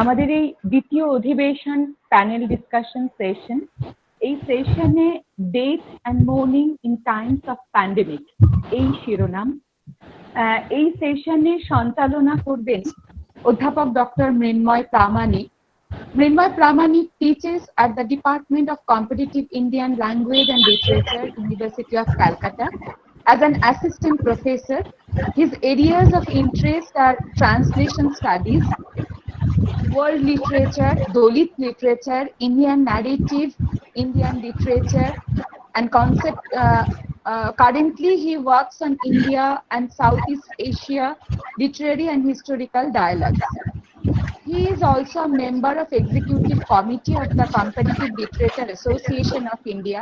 আমাদের এই দ্বিতীয় অধিবেশন প্যানেল ডিসকাশন সেশন, এই সেশনে death and mourning in times of pandemic এই শিরোনাম। এই সেশনে সঞ্চালনা করবেন অধ্যাপক doctor Mrinmoy Pramanik. Mrinmoy Pramanik teaches at the Department of Competitive Indian Language and Literature, University of Calcutta, as an assistant professor. His areas of interest are translation studies, world literature, Dalit literature, Indian narrative, Indian literature, and concept. Currently, he works on India and Southeast Asia literary and historical dialogues. He is also a member of Executive Committee of the Competitive Literature Association of India.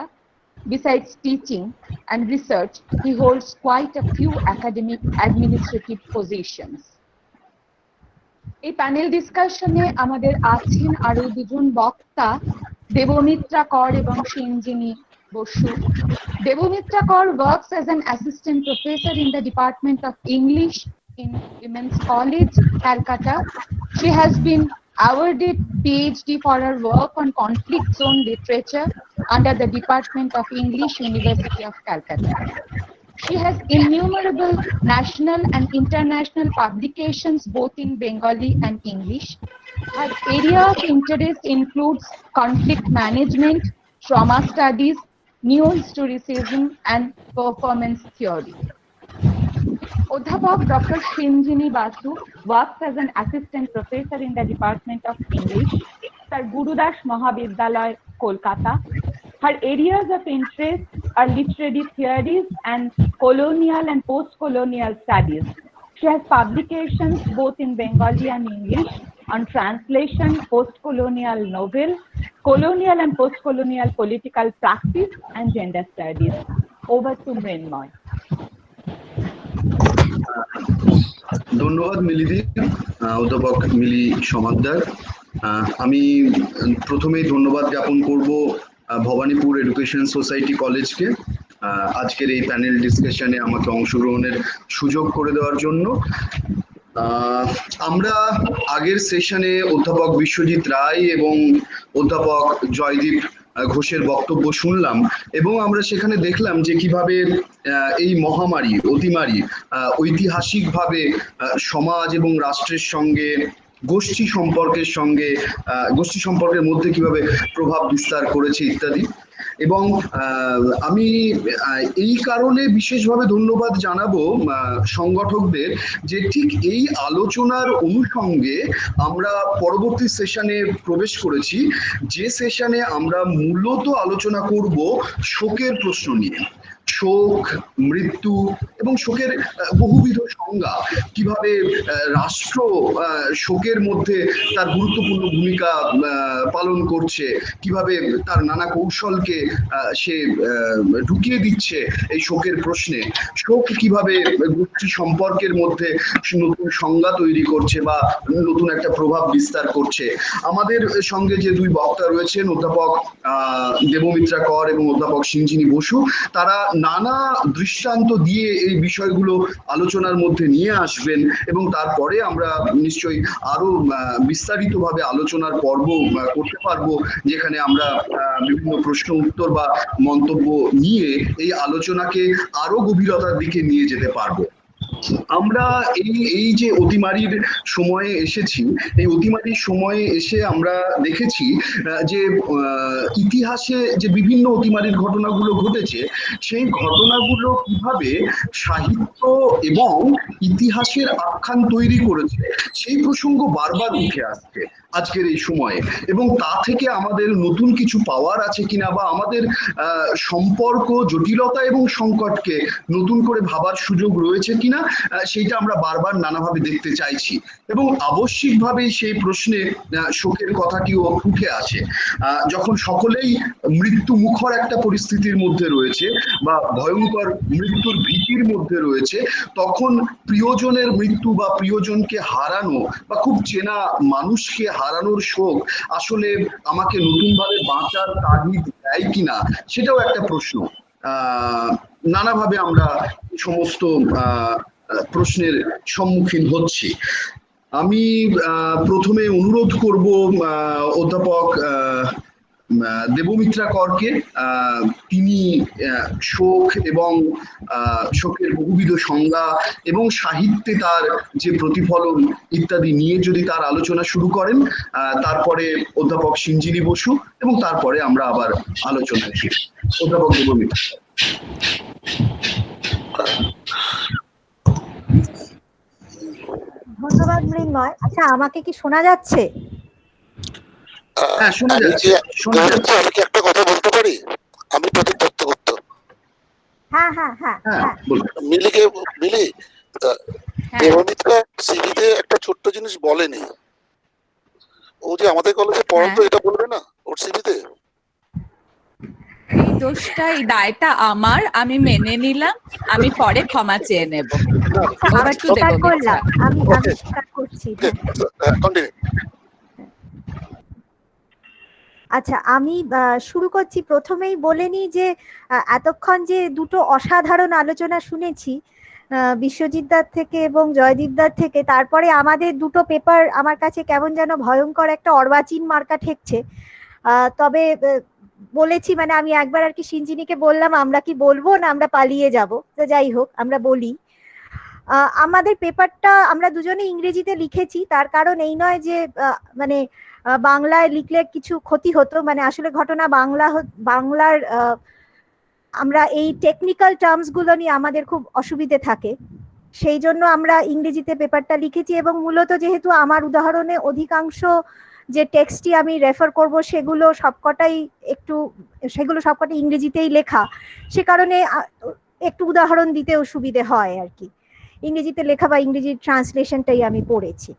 Besides teaching and research, he holds quite a few academic administrative positions. এই panel ডিসকাশনে আমাদের আছেন আরো দুজন বক্তা, দেবমিত্রা কর এবং সঞ্জিনী Basu. Devamitra Kaur works as an assistant professor in the Department of English in Women's College, Calcutta. She has been awarded PhD for her work on conflict zone literature under the Department of English, University of Calcutta. She has innumerable national and international publications both in Bengali and English. Her area of interest includes conflict management, trauma studies, neo-historicism, and performance theory. Odhapok Dr. Shinjini Basu works as an assistant professor in the Department of English at Gurudas Mahavidyalaya, Kolkata. Her areas of interest are literary theories and colonial and post-colonial studies. She has publications both in Bengali and English on translation, post-colonial novel, colonial and post-colonial political practice, and gender studies. Over to Mrinmoy. ধন্যবাদ মিলিদি, অধ্যাপক মিলি সমাদ্দার। আমি প্রথমেই ধন্যবাদ জ্ঞাপন করব Bhabanipur education society কলেজকে আজকের এই প্যানেল ডিসকাশনে আমাকে অংশগ্রহণের সুযোগ করে দেওয়ার জন্য। আমরা আগের সেশনে অধ্যাপক বিশ্বজিৎ রায় এবং অধ্যাপক জয়দীপ ঘোষের বক্তব্য শুনলাম এবং আমরা সেখানে দেখলাম যে কিভাবে এই মহামারী অতিমারী ঐতিহাসিকভাবে সমাজ এবং রাষ্ট্রের সঙ্গে গোষ্ঠী সম্পর্কের মধ্যে কিভাবে প্রভাব বিস্তার করেছে ইত্যাদি। এবং আমি এই কারণে বিশেষভাবে ধন্যবাদ জানাবো সংগঠকদের যে ঠিক এই আলোচনার অনুষঙ্গে আমরা পরবর্তী সেশনে প্রবেশ করেছি, যে সেশনে আমরা মূলত আলোচনা করব শোকের প্রশ্ন নিয়ে। শোক, মৃত্যু এবং শোকের বহুবিধ সংজ্ঞা, কিভাবে রাষ্ট্র শোকের মধ্যে তার গুরুত্বপূর্ণ ভূমিকা পালন করছে, কিভাবে তার নানা কৌশলকে সে ঢুকিয়ে দিচ্ছে এই শোকের প্রশ্নে, শোক কিভাবে গোষ্ঠী সম্পর্কের মধ্যে নতুন সংজ্ঞা তৈরি করছে বা নতুন একটা প্রভাব বিস্তার করছে। আমাদের সঙ্গে যে দুই বক্তা রয়েছেন, অধ্যাপক দেবমিত্রা কর এবং অধ্যাপক সঞ্জিনী বসু, তারা নানা দৃষ্টান্ত দিয়ে এই বিষয়গুলো আলোচনার মধ্যে নিয়ে আসবেন এবং তারপরে আমরা নিশ্চয়ই আরো বিস্তারিতভাবে আলোচনার পর্ব করতে পারবো, যেখানে আমরা বিভিন্ন প্রশ্ন উত্তর বা মন্তব্য নিয়ে এই আলোচনাকে আরো গভীরতার দিকে নিয়ে যেতে পারবো। আমরা এই যে অতিমারির সময়ে এসেছি, এই অতিমারির সময়ে এসে আমরা দেখেছি যে ইতিহাসে যে বিভিন্ন অতিমারির ঘটনাগুলো ঘটেছে, সেই ঘটনাগুলো কিভাবে সাহিত্য এবং ইতিহাসের আখ্যান তৈরি করেছে, সেই প্রসঙ্গ বারবার উঠে আসছে আজকের এই সময়ে। এবং তা থেকে আমাদের নতুন কিছু পাওয়ার আছে কিনা বা আমাদের সম্পর্ক, জটিলতা এবং সংকটকে নতুন করে ভাবার সুযোগ রয়েছে কিনা, সেইটা আমরা বারবার নানাভাবে দেখতে চাইছি। এবং আবশ্যিকভাবেই সেই প্রশ্নে শোকের কথাটিও উঠে আসে। যখন সকলেই মৃত্যু মুখর একটা পরিস্থিতির মধ্যে রয়েছে বা ভয়ঙ্কর মৃত্যুর ভীতির মধ্যে রয়েছে, তখন প্রিয়জনের মৃত্যু বা প্রিয়জনকে হারানো বা খুব চেনা মানুষকে হারানোর শোক আসলে আমাকে নতুনভাবে বাঁচার তাগিদ দেয় কিনা, সেটাও একটা প্রশ্ন। নানাভাবে আমরা সমস্ত প্রশ্নের সম্মুখীন হচ্ছি। আমি প্রথমে অনুরোধ করব অধ্যাপক দেবমিত্রা করকে। তিনি শোক এবং শোকের বহুবিধ সংজ্ঞা এবং সাহিত্যে তার যে প্রতিফলন ইত্যাদি নিয়ে যদি তার আলোচনা শুরু করেন, তারপরে অধ্যাপক সিঞ্জিনী বসু, এবং তারপরে আমরা আবার আলোচনায় ফিরি। অধ্যাপক দেবমিত্রা। ধন্যবাদ মৃন্ময়। আচ্ছা, আমাকে কি শোনা যাচ্ছে? হ্যাঁ, শোনা যাচ্ছে। আমি কি একটা কথা বলতে পারি? আমি প্রদীপ দত্তগুপ্ত। হ্যাঁ হ্যাঁ হ্যাঁ হ্যাঁ। মিলি দেবমিত্রা সিভিতে একটা ছোট্ট জিনিস বলেনি। ও যে আমাদের কলেজে পড়াতো, এটা বলবে না ওর সিভিতে? এই দোষটা, এই দায়টা আমার, আমি মেনে নিলাম, আমি পরে ক্ষমা চেয়ে নেব। আমি স্বীকার করলাম, আমি স্বীকার করছি। আচ্ছা, আমি শুরু করছি। প্রথমেই বলে নিই যে এতক্ষণ যে দুটো অসাধারণ আলোচনা শুনেছি বিশ্বজিৎ দার থেকে এবং জয়দীপ দার থেকে, তারপরে আমাদের দুটো পেপার আমার কাছে কেমন যেন ভয়ঙ্কর একটা অর্বাচীন মার্কা ঠেকছে। তবে বলেছি, মানে আমি একবার আর কি সিঞ্জিনীকে বললাম আমরা কি বলবো না আমরা পালিয়ে যাব, তো যাই হোক আমরা বলি। আমাদের পেপারটা আমরা দুজনে ইংরেজিতে লিখেছি, তার কারণ এই নয় যে মানে বাংলায় লিখলে কিছু ক্ষতি হতো, মানে আসলে ঘটনা বাংলার আমরা এই টেকনিক্যাল টার্মস গুলো নিয়ে আমাদের খুব অসুবিধে থাকে, সেই জন্য আমরা ইংরেজিতে পেপারটা লিখেছি। এবং মূলত যেহেতু আমার উদাহরণে অধিকাংশ যে টেক্সটই আমি রেফার করব সেগুলো সবকটাই ইংরেজিতেই লেখা, সে কারণে একটু উদাহরণ দিতেও সুবিধে হয় আর কি। ইংরেজিতে লেখা বা ইংরেজি ট্রান্সলেশনটাই আমি পড়েছি।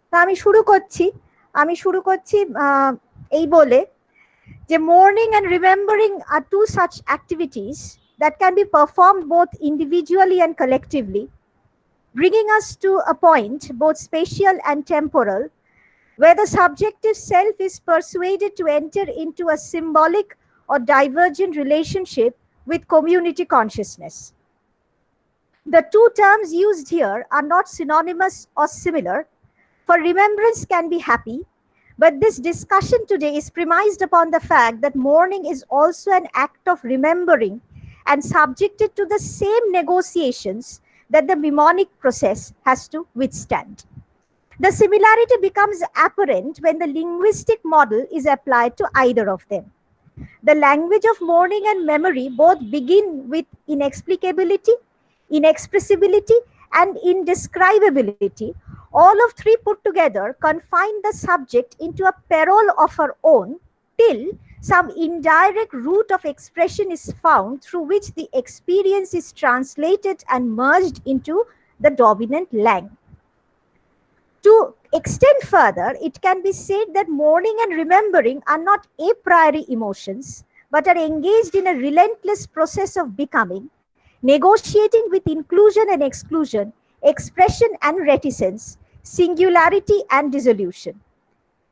তা আমি শুরু করছি এই বলে যে mourning and remembering are two such activities that can be performed both individually and collectively, bringing us to a point both spatial and temporal where the subjective self is persuaded to enter into a symbolic or divergent relationship with community consciousness. The two terms used here are not synonymous or similar, for remembrance can be happy, but this discussion today is premised upon the fact that mourning is also an act of remembering and subjected to the same negotiations that the mnemonic process has to withstand. The similarity becomes apparent when the linguistic model is applied to either of them. The language of mourning and memory both begin with inexplicability, inexpressibility, and indescribability. All of three put together confine the subject into a peril of her own till some indirect route of expression is found through which the experience is translated and merged into the dominant language. To extend further, it can be said that mourning and remembering are not a priori emotions, but are engaged in a relentless process of becoming, negotiating with inclusion and exclusion, expression and reticence, singularity and dissolution.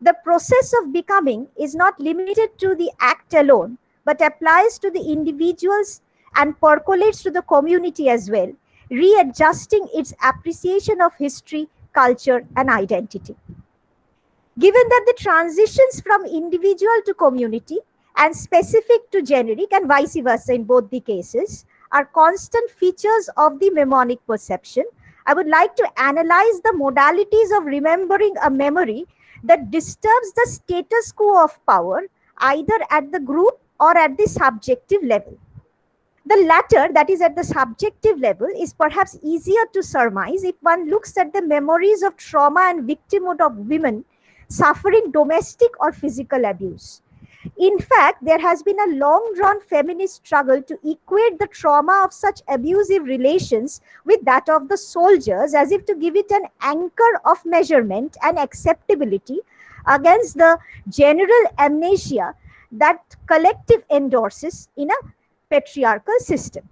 The process of becoming is not limited to the act alone, but applies to the individuals and percolates to the community as well, readjusting its appreciation of history, culture, and identity. Given that the transitions from individual to community and specific to generic and vice versa in both the cases are constant features of the mnemonic perception, I would like to analyze the modalities of remembering a memory that disturbs the status quo of power, either at the group or at the subjective level. The latter, that is at the subjective level, is perhaps easier to surmise if one looks at the memories of trauma and victimhood of women suffering domestic or physical abuse. In fact, there has been a long-drawn feminist struggle to equate the trauma of such abusive relations with that of the soldiers, as if to give it an anchor of measurement and acceptability against the general amnesia that collective endorses in a patriarchal system.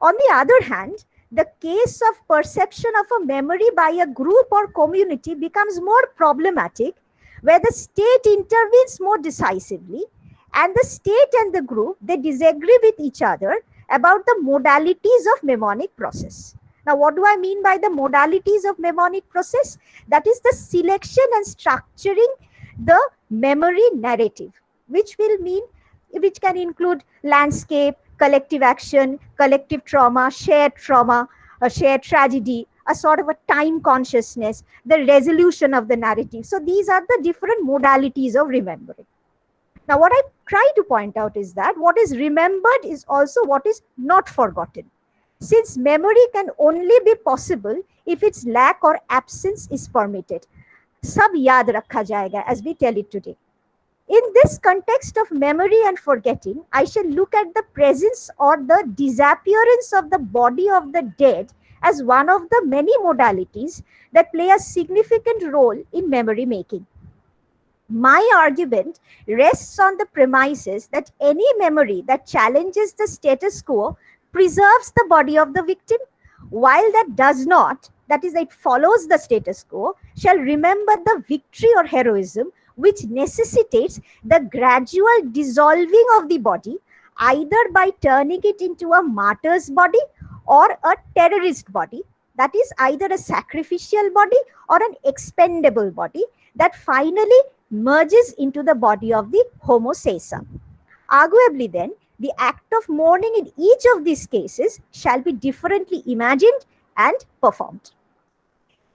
On the other hand, the case of perception of a memory by a group or community becomes more problematic, where the state intervenes more decisively, and the state and the group, they disagree with each other about the modalities of mnemonic process. Now, what do I mean by the modalities of mnemonic process? That is the selection and structuring the memory narrative, which can include landscape, collective action, collective trauma, a shared tragedy, a sort of a time consciousness, the resolution of the narrative. So these are the different modalities of remembering. Now, what I try to point out is that what is remembered is also what is not forgotten, since memory can only be possible if its lack or absence is permitted. Sab yaad rakha jayega, as we tell it today. In this context of memory and forgetting, I shall look at the presence or the disappearance of the body of the dead as one of the many modalities that play a significant role in memory making. My argument rests on the premises that any memory that challenges the status quo preserves the body of the victim, while that does not, that is, it follows the status quo, shall remember the victory or heroism which necessitates the gradual dissolving of the body, either by turning it into a martyr's body or a terrorist body, that is either a sacrificial body or an expendable body that finally merges into the body of the Homo sacer. Arguably then, the act of mourning in each of these cases shall be differently imagined and performed.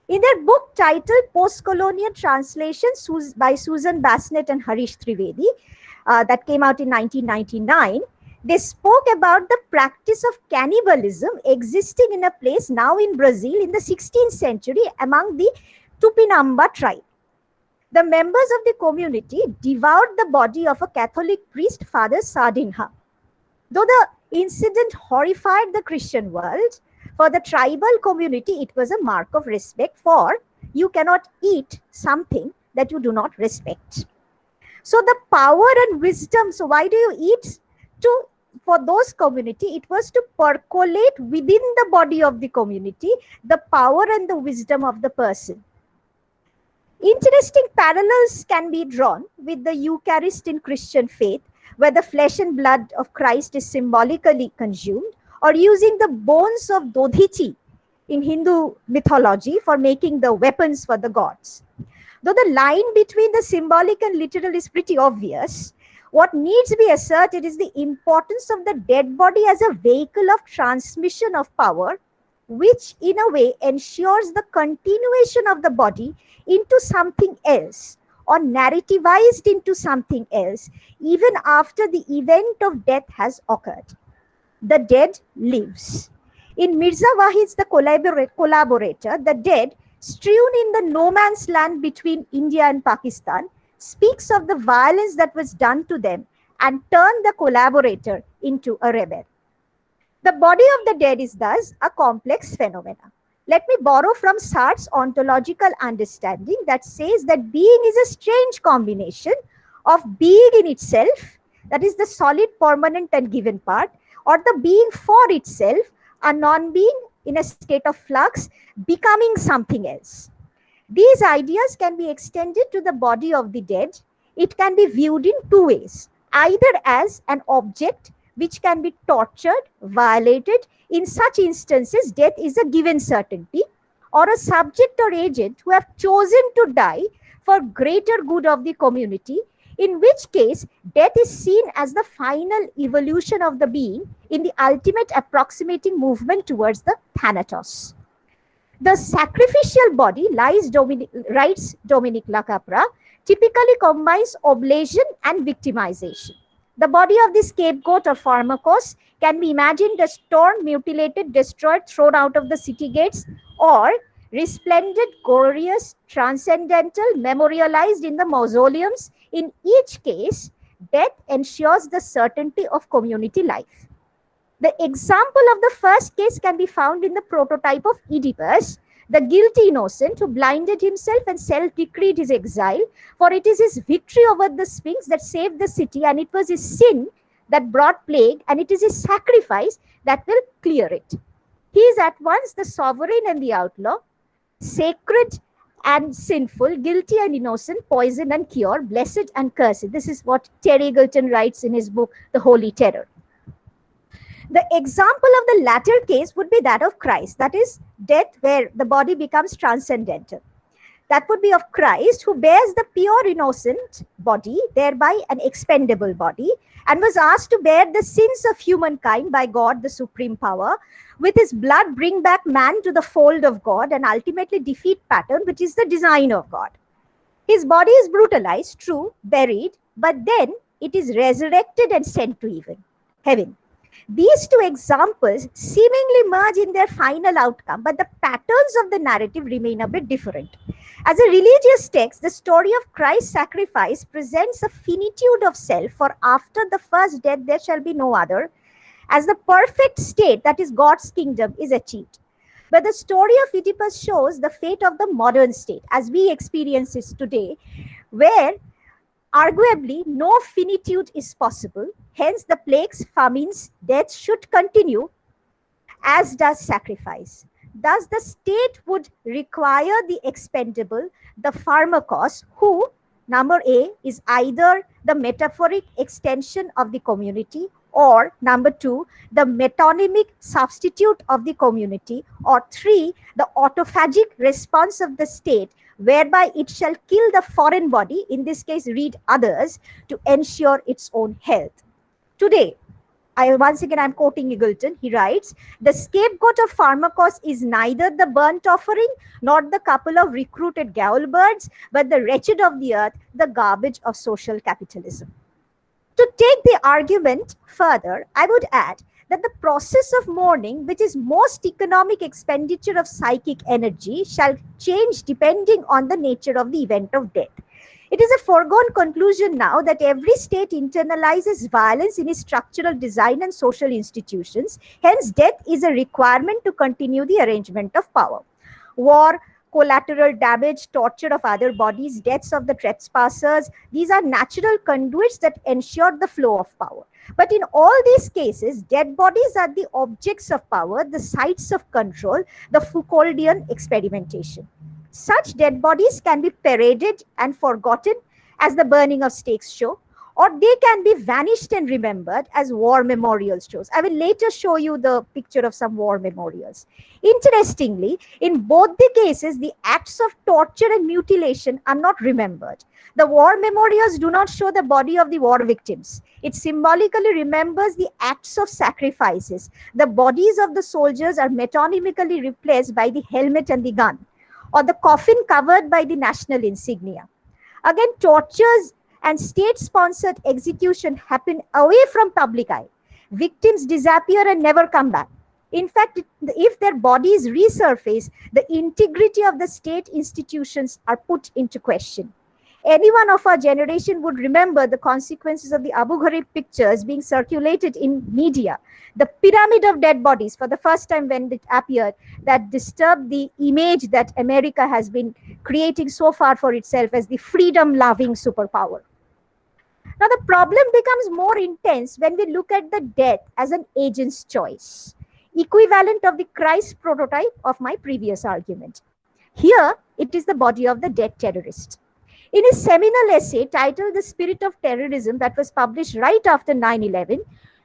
In their book titled Post-Colonial Translation by Susan Bassnett and Harish Trivedi, that came out in 1999, they spoke about the practice of cannibalism existing in a place now in Brazil in the 16th century among the Tupinamba tribe. The members of the community devoured the body of a Catholic priest, Father Sardinha. Though the incident horrified the Christian world, for the tribal community, it was a mark of respect, for you cannot eat something that you do not respect. So the power and wisdom, so why do you eat? For those community, it was to percolate within the body of the community the power and the wisdom of the person. Interesting parallels can be drawn with the Eucharist in Christian faith, where the flesh and blood of Christ is symbolically consumed, or using the bones of Dodhichi in Hindu mythology for making the weapons for the gods. Though the line between the symbolic and literal is pretty obvious, what needs to be asserted is the importance of the dead body as a vehicle of transmission of power, which in a way ensures the continuation of the body into something else, or narrativized into something else, even after the event of death has occurred. The dead lives. In Mirza Wahid's The Collaborator, the dead, strewn in the no man's land between India and Pakistan, speaks of the violence that was done to them and turned the collaborator into a rebel. The body of the dead is thus a complex phenomenon. Let me borrow from Sartre's ontological understanding that says that being is a strange combination of being in itself, that is the solid, permanent and given part, or the being for itself, a non-being in a state of flux, becoming something else. These ideas can be extended to the body of the dead. It can be viewed in two ways, either as an object which can be tortured, violated. In such instances, death is a given certainty, or a subject or agent who have chosen to die for greater good of the community, in which case death is seen as the final evolution of the being in the ultimate approximating movement towards the thanatos. The sacrificial body, writes Dominic Lacapra, typically combines oblation and victimization. The body of the scapegoat or pharmakos can be imagined as torn, mutilated, destroyed, thrown out of the city gates, or resplendent, glorious, transcendental, memorialized in the mausoleums. In each case, death ensures the certainty of community life. The example of the first case can be found in the prototype of Oedipus, the guilty innocent who blinded himself and self-decreed his exile, for it is his victory over the Sphinx that saved the city, and it was his sin that brought plague, and it is his sacrifice that will clear it. He is at once the sovereign and the outlaw, sacred and sinful, guilty and innocent, poison and cure, blessed and cursed. This is what Terry Eagleton writes in his book, The Holy Terror. The example of the latter case would be that of Christ, that is, death where the body becomes transcendental. That would be of Christ, who bears the pure innocent body, thereby an expendable body, and was asked to bear the sins of humankind by God, the supreme power, with his blood bring back man to the fold of God and ultimately defeat pattern, which is the design of God. His body is brutalized, true, buried, but then it is resurrected and sent to heaven. These two examples seemingly merge in their final outcome, but the patterns of the narrative remain a bit different. As a religious text, the story of Christ's sacrifice presents a finitude of self, for after the first death there shall be no other, as the perfect state, that is God's kingdom, is achieved. But the story of Oedipus shows the fate of the modern state, as we experience it today, where arguably no finitude is possible. Hence, the plagues, famines, deaths should continue, as does sacrifice. Thus, the state would require the expendable, the pharmakos, who, number A, is either the metaphoric extension of the community, or number 2, the metonymic substitute of the community, or 3, the autophagic response of the state, whereby it shall kill the foreign body, in this case read others, to ensure its own health. Today, once again I'm quoting Eagleton, he writes, the scapegoat of pharmakos is neither the burnt offering nor the couple of recruited gaol birds, but the wretched of the earth, the garbage of social capitalism. To take the argument further, I would add that the process of mourning, which is most economic expenditure of psychic energy, shall change depending on the nature of the event of death. It is a foregone conclusion now that every state internalizes violence in its structural design and social institutions. Hence, death is a requirement to continue the arrangement of power. War, collateral damage, torture of other bodies, deaths of the trespassers, these are natural conduits that ensure the flow of power. But in all these cases, dead bodies are the objects of power, the sites of control, the Foucauldian experimentation. Such dead bodies can be paraded and forgotten, as the burning of stakes show, or they can be vanished and remembered, as war memorials shows. I will later show you the picture of some war memorials. Interestingly, in both the cases, the acts of torture and mutilation are not remembered. The war memorials do not show the body of the war victims. It symbolically remembers the acts of sacrifices. The bodies of the soldiers are metonymically replaced by the helmet and the gun, or the coffin covered by the national insignia. Again, tortures and state-sponsored execution happen away from public eye. Victims disappear and never come back. In fact, if their bodies resurface, the integrity of the state institutions are put into question. Anyone of our generation would remember the consequences of the Abu Ghraib pictures being circulated in media. The pyramid of dead bodies, for the first time when it appeared, that disturbed the image that America has been creating so far for itself as the freedom-loving superpower. Now, the problem becomes more intense when we look at the death as an agent's choice, equivalent of the Christ prototype of my previous argument. Here, it is the body of the dead terrorist. In his seminal essay titled The Spirit of Terrorism, that was published right after 9/11,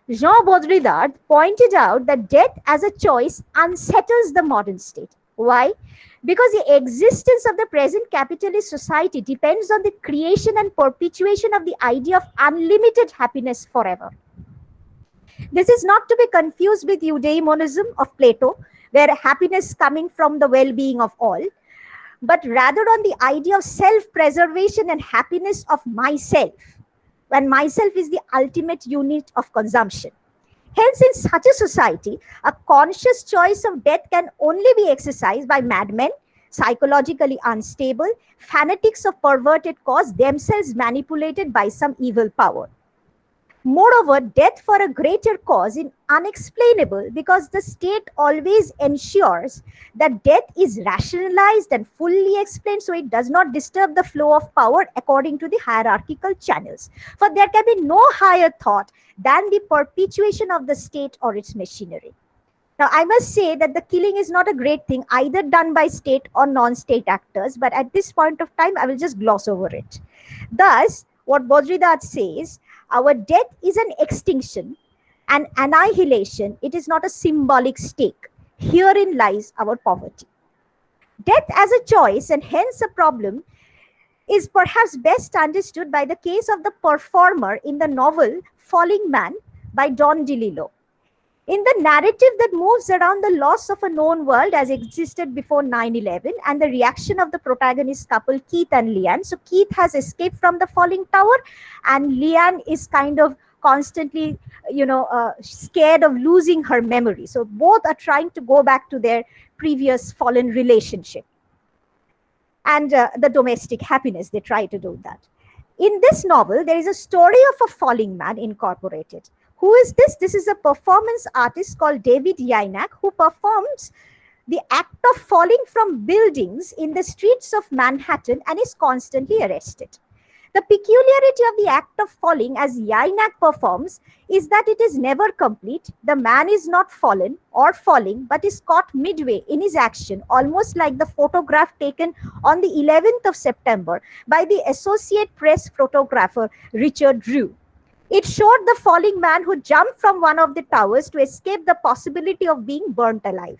Jean Baudrillard pointed out that death as a choice unsettles the modern state. Why? Because the existence of the present capitalist society depends on the creation and perpetuation of the idea of unlimited happiness forever. This is not to be confused with eudaimonism of Plato, where happiness coming from the well-being of all, but rather on the idea of self-preservation and happiness of myself, when myself is the ultimate unit of consumption. Hence, in such a society, a conscious choice of death can only be exercised by madmen, psychologically unstable, fanatics of perverted cause, themselves manipulated by some evil power. Moreover, death for a greater cause is unexplainable because the state always ensures that death is rationalized and fully explained, so it does not disturb the flow of power according to the hierarchical channels. For there can be no higher thought than the perpetuation of the state or its machinery. Now, I must say that the killing is not a great thing, either done by state or non-state actors, but at this point of time, I will just gloss over it. Thus, what Baudrillard says, our death is an extinction and annihilation, it is not a symbolic stake. Herein lies our poverty. Death as a choice, and hence a problem, is perhaps best understood by the case of the performer in the novel Falling Man by Don DeLillo. In the narrative that moves around the loss of a known world as existed before 9/11 and the reaction of the protagonist couple Keith and Leanne. So Keith has escaped from the falling tower, and Leanne is kind of constantly, scared of losing her memory. So both are trying to go back to their previous fallen relationship. And the domestic happiness, they try to do that. In this novel, there is a story of a falling man incorporated. Who is this? This is a performance artist called David Yainak, who performs the act of falling from buildings in the streets of Manhattan and is constantly arrested. The peculiarity of the act of falling, as Yainak performs, is that it is never complete. The man is not fallen or falling, but is caught midway in his action, almost like the photograph taken on the 11th of September by the Associated Press photographer Richard Drew. It showed the falling man who jumped from one of the towers to escape the possibility of being burnt alive.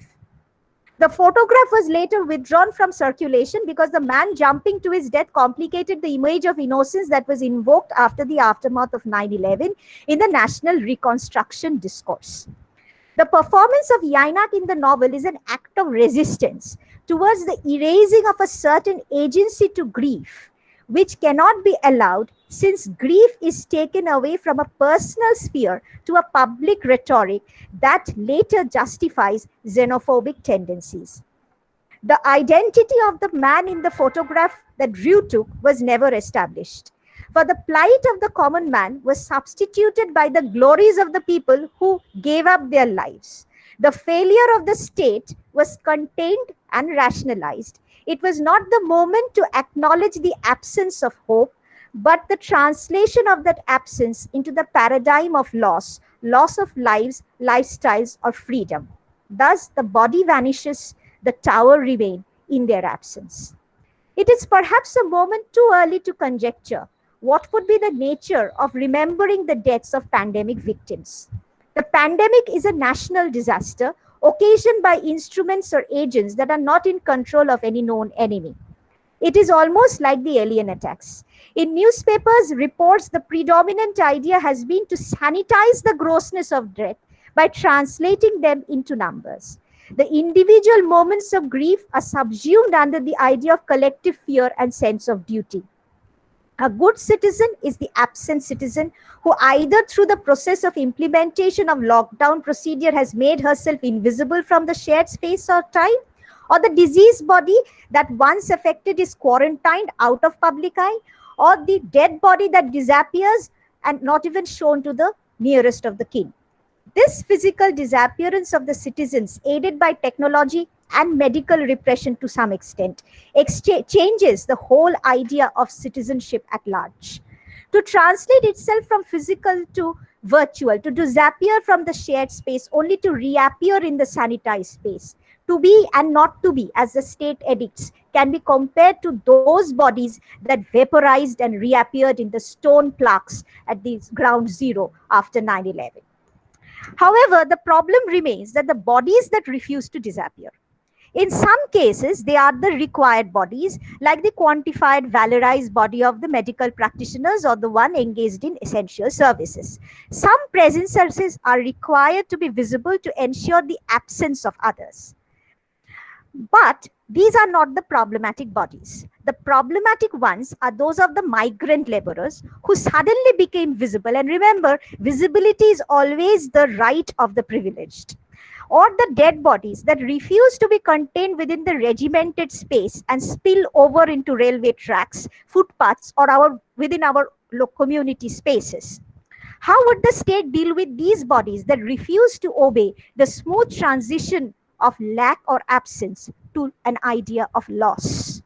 The photograph was later withdrawn from circulation because the man jumping to his death complicated the image of innocence that was invoked after the aftermath of 9/11 in the national reconstruction discourse. The performance of Yainak in the novel is an act of resistance towards the erasing of a certain agency to grief, which cannot be allowed since grief is taken away from a personal sphere to a public rhetoric that later justifies xenophobic tendencies. The identity of the man in the photograph that Drew took was never established, for the plight of the common man was substituted by the glories of the people who gave up their lives. The failure of the state was contained and rationalized. It was not the moment to acknowledge the absence of hope, but the translation of that absence into the paradigm of loss of lives, lifestyles, or freedom. Thus, the body vanishes, the tower remains in their absence. It is perhaps a moment too early to conjecture what would be the nature of remembering the deaths of pandemic victims. The pandemic is a national disaster occasioned by instruments or agents that are not in control of any known enemy. It is almost like the alien attacks. In newspapers, reports, the predominant idea has been to sanitize the grossness of death by translating them into numbers. The individual moments of grief are subsumed under the idea of collective fear and sense of duty. A good citizen is the absent citizen who either through the process of implementation of lockdown procedure has made herself invisible from the shared space or time, or the diseased body that once affected is quarantined out of public eye, or the dead body that disappears and not even shown to the nearest of the kin. This physical disappearance of the citizens, aided by technology and medical repression to some extent, changes the whole idea of citizenship at large. To translate itself from physical to virtual, to disappear from the shared space only to reappear in the sanitized space, to be and not to be, as the state edicts, can be compared to those bodies that vaporized and reappeared in the stone plaques at the ground zero after 9/11. However, the problem remains that the bodies that refuse to disappear. In some cases, they are the required bodies, like the quantified, valorized body of the medical practitioners or the one engaged in essential services. Some presences are required to be visible to ensure the absence of others. But these are not the problematic bodies. The problematic ones are those of the migrant laborers who suddenly became visible. And remember, visibility is always the right of the privileged. Or the dead bodies that refuse to be contained within the regimented space and spill over into railway tracks, footpaths, or within our community spaces. How would the state deal with these bodies that refuse to obey the smooth transition of lack or absence to an idea of loss?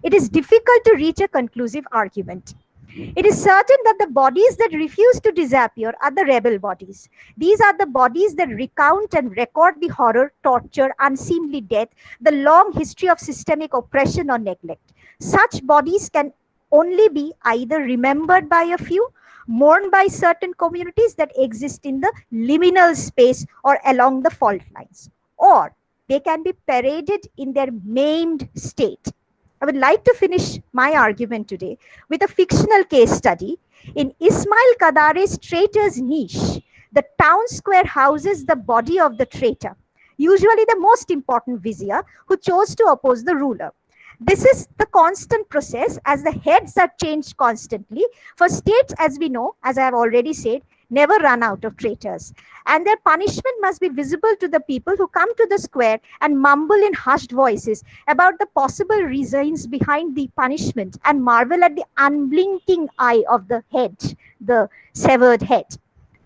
It is difficult to reach a conclusive argument. It is certain that the bodies that refuse to disappear are the rebel bodies. These are the bodies that recount and record the horror, torture, unseemly death, the long history of systemic oppression or neglect. Such bodies can only be either remembered by a few mourned by certain communities that exist in the liminal space or along the fault lines, or they can be paraded in their maimed state. I would like to finish my argument today with a fictional case study. In Ismail Kadare's Traitor's Niche, the town square houses the body of the traitor, usually the most important vizier who chose to oppose the ruler. This is the constant process as the heads are changed constantly. For states, as we know, as I have already said, never run out of traitors. And their punishment must be visible to the people who come to the square and mumble in hushed voices about the possible reasons behind the punishment and marvel at the unblinking eye of the head, the severed head.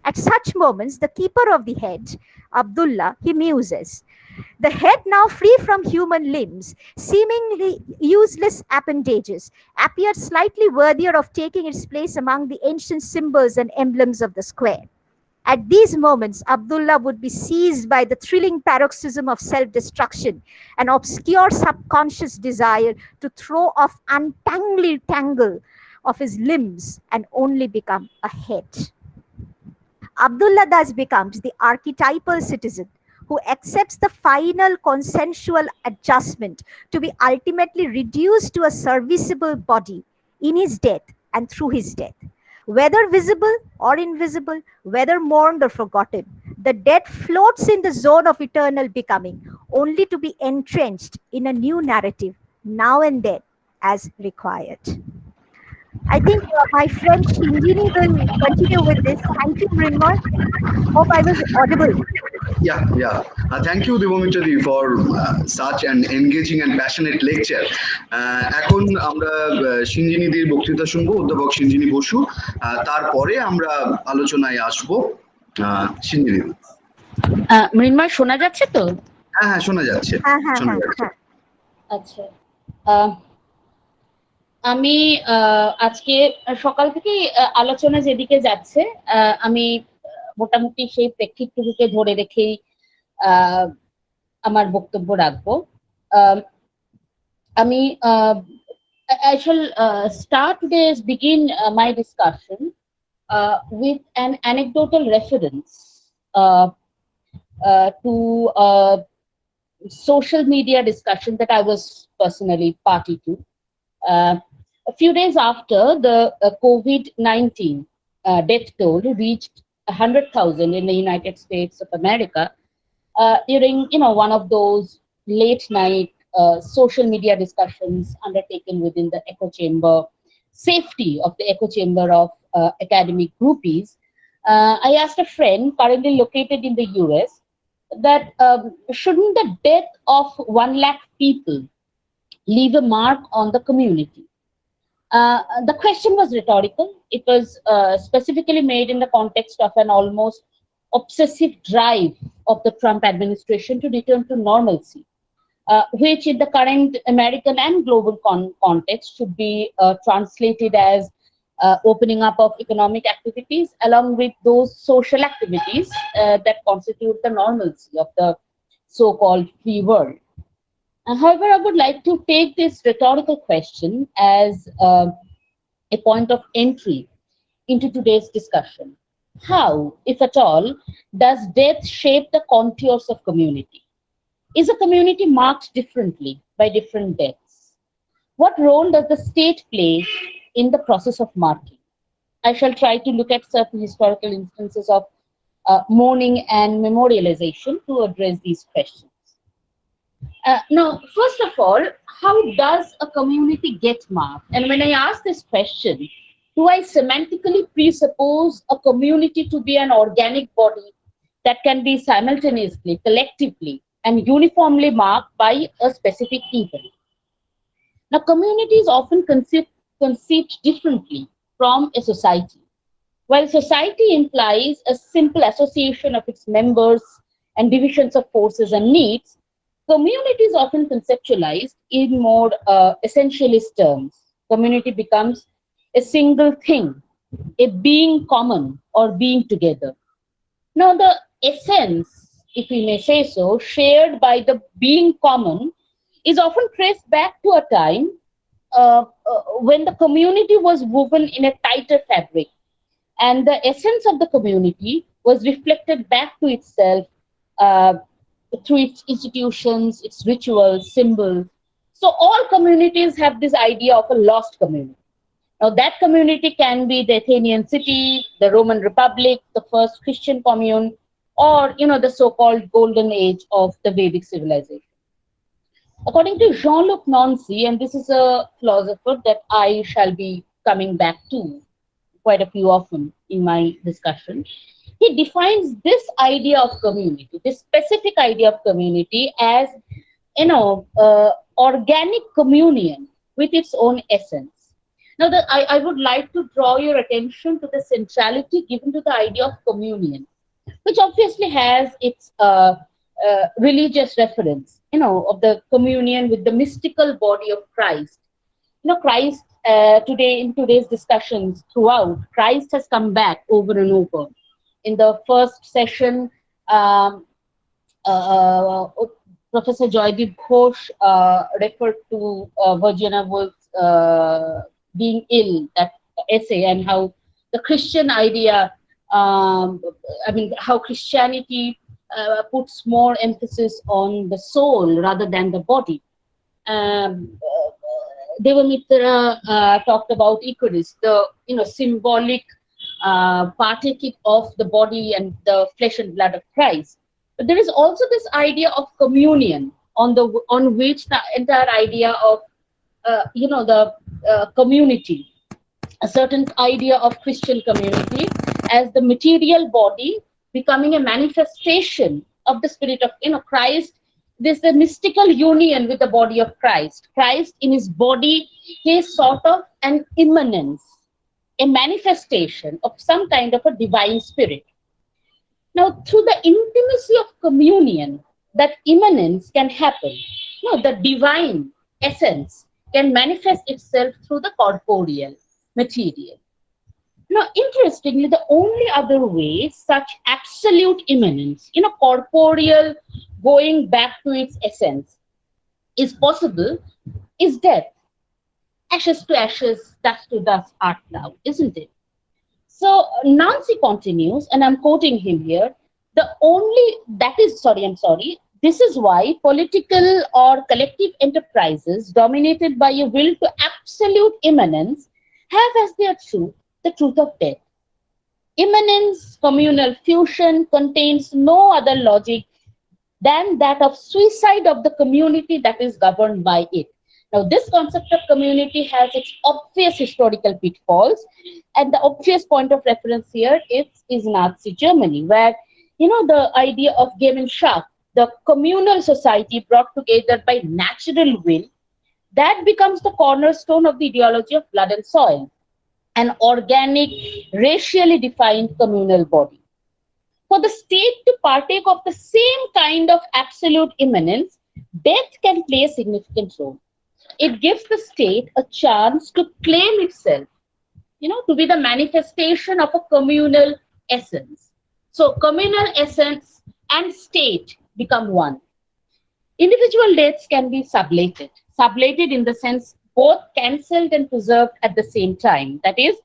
At such moments, the keeper of the head, Abdullah, he muses. The head, now free from human limbs, seemingly useless appendages, appeared slightly worthier of taking its place among the ancient symbols and emblems of the square. At these moments, Abdullah would be seized by the thrilling paroxysm of self-destruction, an obscure subconscious desire to throw off untangled tangle of his limbs and only become a head. Abdullah thus becomes the archetypal citizen who accepts the final consensual adjustment to be ultimately reduced to a serviceable body in his death and through his death. Whether visible or invisible, whether mourned or forgotten, the dead floats in the zone of eternal becoming, only to be entrenched in a new narrative now and then as required. I think my friend Shinjini will continue with this. Thank you, Mrinmoy. Hope I was audible. Yeah. Thank you, Devamitra, for such an engaging and passionate lecture. এখন আমরা সিঞ্জিনীদির বক্তৃতা শুনবো, অধ্যাপক সিঞ্জিনী বসু। তারপরে আমরা আলোচনায় আসবো। সিঞ্জিনী, মৃন্ময় শোনা যাচ্ছে তো? হ্যাঁ, শোনা যাচ্ছে। আচ্ছা, আমি আজকে সকাল থেকেই আলোচনা যেদিকে যাচ্ছে আমি মোটামুটি সেই প্রেক্ষিতটুকুকে ধরে রেখেই আমার বক্তব্য রাখবো। আমি I shall begin my discussion with an anecdotal reference to social media discussion that I was personally party to. A few days after the COVID-19 death toll reached 100,000 in the United States of America, during one of those late night social media discussions undertaken within the echo chamber, safety of the echo chamber of academic groupies, I asked a friend currently located in the US that shouldn't the death of 1 lakh people leave a mark on the community? The question was rhetorical. It was specifically made in the context of an almost obsessive drive of the Trump administration to return to normalcy, which in the current American and global context should be translated as opening up of economic activities along with those social activities that constitute the normalcy of the so-called free world. However, I would like to take this rhetorical question as a point of entry into today's discussion. How, if at all, does death shape the contours of community? Is a community marked differently by different deaths? What role does the state play in the process of marking? I shall try to look at certain historical instances of mourning and memorialization to address these questions. Now, first of all, how does a community get marked? And when I ask this question, do I semantically presuppose a community to be an organic body that can be simultaneously, collectively, and uniformly marked by a specific event? Now, community is often conceived differently from a society. While society implies a simple association of its members and divisions of forces and needs, community is often conceptualized in more essentialist terms. Community becomes a single thing, a being common or being together. Now, the essence, if we may say so, shared by the being common is often traced back to a time when the community was woven in a tighter fabric, and the essence of the community was reflected back to itself through its institutions, its rituals, symbols. So all communities have this idea of a lost community. Now that community can be the Athenian city, the Roman Republic, the first Christian commune, or the so-called golden age of the Vedic civilization. According to Jean-Luc Nancy, and this is a philosopher that I shall be coming back to quite a few often in my discussion, he defines this idea of community, this specific idea of community, as organic communion with its own essence. Now, I would like to draw your attention to the centrality given to the idea of communion, which obviously has its religious reference, of the communion with the mystical body of Christ. Christ, today in today's discussions throughout, Christ has come back over and over. In the first session, Professor Joydeep Ghosh referred to Virginia Woolf's being ill, that essay, and how the Christian idea, how Christianity puts more emphasis on the soul rather than the body. Devamitra talked about Eucharist, the symbolic partaking of the body and the flesh and blood of Christ. But there is also this idea of communion on which the entire idea of the community, a certain idea of Christian community as the material body becoming a manifestation of the spirit of Christ. There's the mystical union with the body of Christ. Christ in his body, he is sort of an immanence, a manifestation of some kind of a divine spirit. Now, through the intimacy of communion, that immanence can happen. The divine essence can manifest itself through the corporeal material. Now, interestingly, the only other way such absolute immanence, corporeal going back to its essence is possible is death. Ashes to ashes, dust to dust art thou, isn't it? So Nancy continues, and I'm quoting him here, this is why political or collective enterprises dominated by a will to absolute immanence have as their truth the truth of death. Immanence, communal fusion, contains no other logic than that of suicide of the community that is governed by it. Now, this concept of community has its obvious historical pitfalls, and the obvious point of reference here is Nazi Germany, where, the idea of Gemeinschaft, the communal society brought together by natural will, that becomes the cornerstone of the ideology of blood and soil, an organic, racially defined communal body. For the state to partake of the same kind of absolute immanence, death can play a significant role. It gives the state a chance to claim itself, to be the manifestation of a communal essence. So communal essence and state become one. Individual deaths can be sublated in the sense both cancelled and preserved at the same time. That is,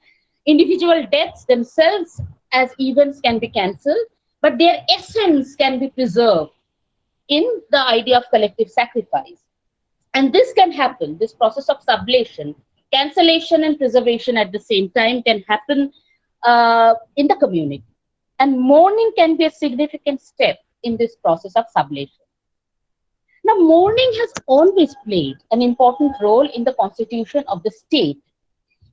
individual deaths themselves as events can be cancelled, but their essence can be preserved in the idea of collective sacrifice. And this can happen, this process of sublation, cancellation and preservation at the same time can happen in the community. And mourning can be a significant step in this process of sublation. Now, mourning has always played an important role in the constitution of the state.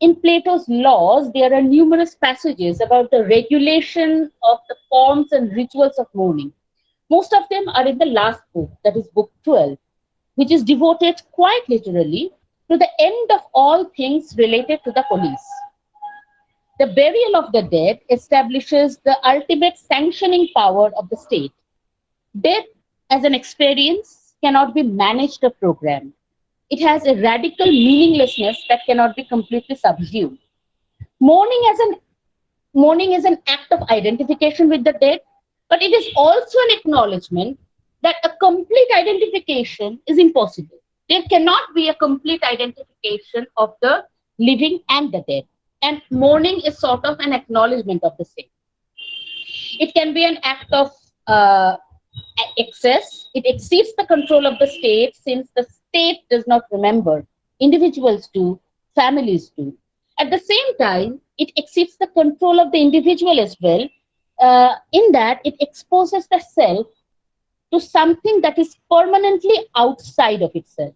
In Plato's Laws, there are numerous passages about the regulation of the forms and rituals of mourning. Most of them are in the last book, that is book 12, which is devoted quite literally to the end of all things related to the police. The burial of the dead establishes the ultimate sanctioning power of the state. Death as an experience cannot be managed or programmed. It has a radical meaninglessness that cannot be completely subdued. Mourning is an act of identification with the dead, but it is also an acknowledgement that a complete identification is impossible. There cannot be a complete identification of the living and the dead. and mourning is sort of an acknowledgement of the same. It can be an act of excess. It exceeds the control of the state, since the state does not remember. Individuals do, families do. At the same time, it exceeds the control of the individual as well, in that it exposes the self to something that is permanently outside of itself.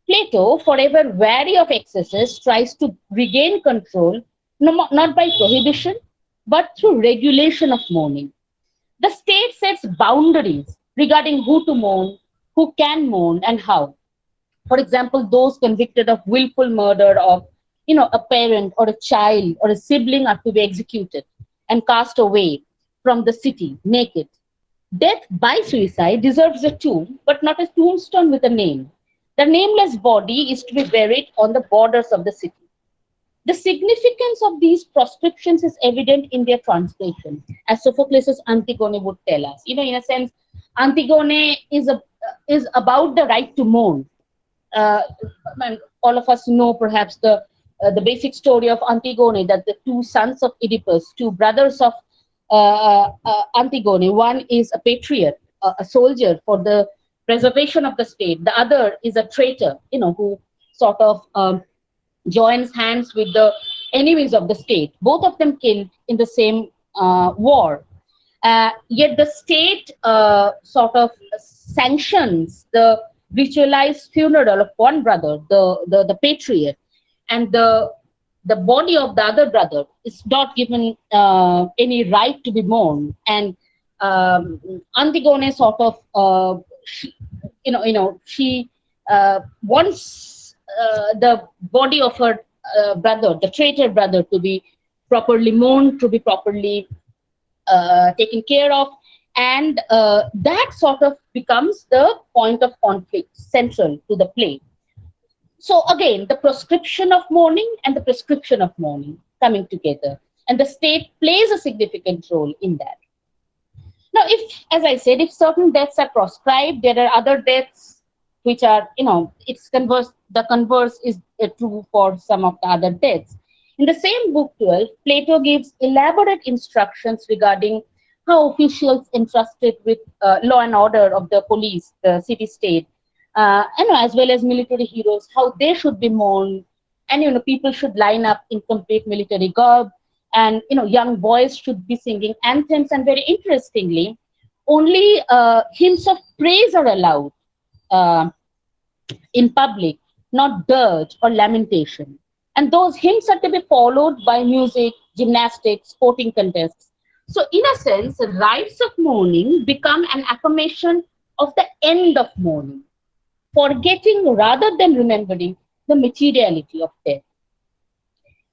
Plato, forever wary of excesses, tries to regain control, not by prohibition, but through regulation of mourning. The state sets boundaries regarding who to mourn, who can mourn, and how. For example, those convicted of willful murder of, a parent or a child or a sibling are to be executed and cast away from the city naked. Death by suicide deserves a tomb, but not a tombstone with a name. The nameless body is to be buried on the borders of the city. The significance of these proscriptions is evident in their translation, as Sophocles' Antigone would tell us. In a sense, Antigone is about the right to mourn. All of us know perhaps the basic story of Antigone, that the two sons of Oedipus, two brothers of Antigone, one is a patriot, a soldier for the preservation of the state. The other is a traitor, who sort of joins hands with the enemies of the state. Both of them killed in the same war. Yet the state sort of sanctions the ritualized funeral of one brother, the patriot, and the body of the other brother is not given any right to be mourned. And Antigone sort of, she wants the body of her brother, the traitor brother, to be properly mourned, to be properly taken care of. And that sort of becomes the point of conflict central to the play. So again, the proscription of mourning and the prescription of mourning coming together. And the state plays a significant role in that. Now, if, as I said, if certain deaths are proscribed, there are other deaths which are, the converse is true for some of the other deaths. In the same book 12, Plato gives elaborate instructions regarding how officials entrusted with law and order of the police, the city-state, as well as military heroes, how they should be mourned, and people should line up in complete military garb, and young boys should be singing anthems. And very interestingly, only hymns of praise are allowed in public, not dirge or lamentation. And those hymns are to be followed by music, gymnastics, sporting contests. So in a sense, the rites of mourning become an affirmation of the end of mourning, forgetting rather than remembering the materiality of death.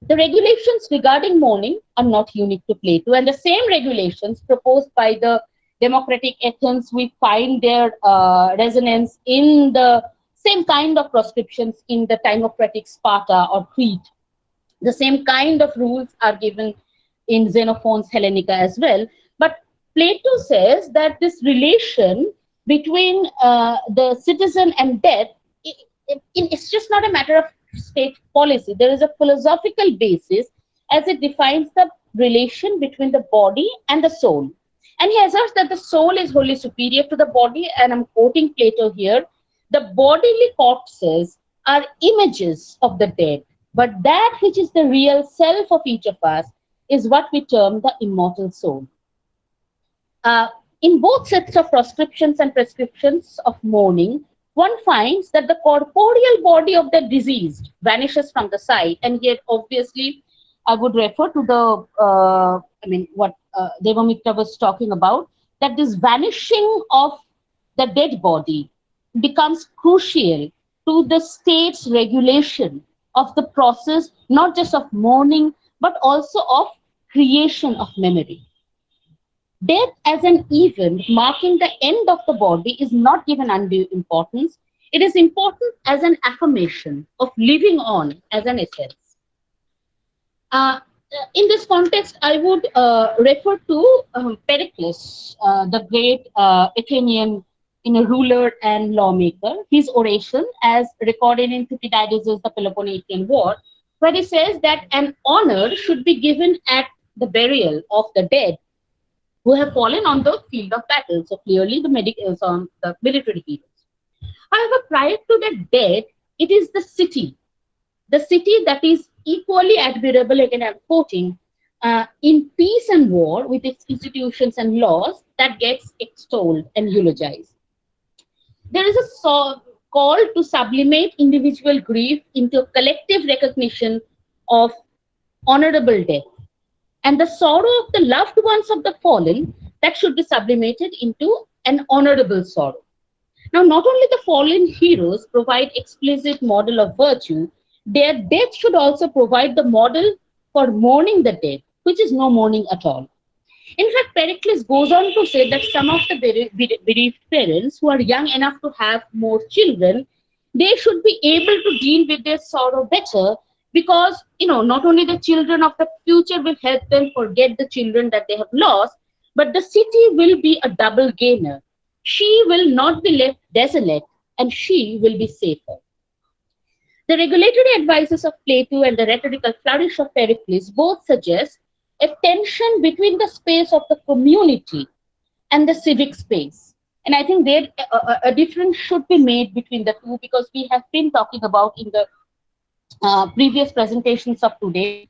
The regulations regarding mourning are not unique to Plato, and the same regulations proposed by the democratic Athens, we find their resonance in the same kind of proscriptions in the timocratic Sparta or Crete. The same kind of rules are given in Xenophon's Hellenica as well. But Plato says that this relation between the citizen and death, it's just not a matter of state policy. There is a philosophical basis as it defines the relation between the body and the soul. And he asserts that the soul is wholly superior to the body, and I'm quoting Plato here: the bodily corpses are images of the dead, but that which is the real self of each of us is what we term the immortal soul. In both sets of proscriptions and prescriptions of mourning, one finds that the corporeal body of the deceased vanishes from the sight. And yet, obviously, I would refer to the, what Devamitra was talking about, that this vanishing of the dead body becomes crucial to the state's regulation of the process, not just of mourning, but also of creation of memory. Death as an event marking the end of the body is not given undue importance. It is important as an affirmation of living on as an essence. In this context, I would refer to Pericles, the great Athenian ruler and lawmaker. His oration, as recorded in Thucydides' The Peloponnesian War, where he says that an honor should be given at the burial of the dead who have fallen on the field of battle. So clearly the military heroes. However, prior to the dead, it is the city that is equally admirable, again I'm quoting, in peace and war with its institutions and laws that gets extolled and eulogized. There is a call to sublimate individual grief into a collective recognition of honorable death, and the sorrow of the loved ones of the fallen that should be sublimated into an honorable sorrow. Now, not only the fallen heroes provide explicit model of virtue, their death should also provide the model for mourning the dead, which is no mourning at all. In fact, Pericles goes on to say that some of the bereaved parents who are young enough to have more children, they should be able to deal with their sorrow better, because not only the children of the future will help them forget the children that they have lost, but the city will be a double gainer. She will not be left desolate, and she will be safer. The regulatory advices of Plato and the rhetorical flourish of Pericles both suggest a tension between the space of the community and the civic space. And I think there a difference should be made between the two, because we have been talking about in the previous presentations of today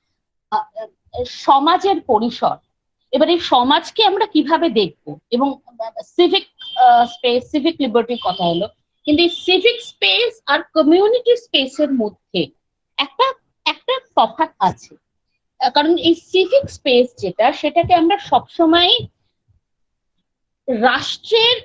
সমাজের পরিসর। এবার এই সমাজকে আমরা কিভাবে দেখবো, এবং civic space, civic লিবার্টির কথা হলো, কিন্তু এই সিভিক স্পেস আর কমিউনিটি স্পেসের মধ্যে একটা তফাৎ আছে। কারণ এই সিভিক স্পেস সেটাকে আমরা সবসময় রাষ্ট্রের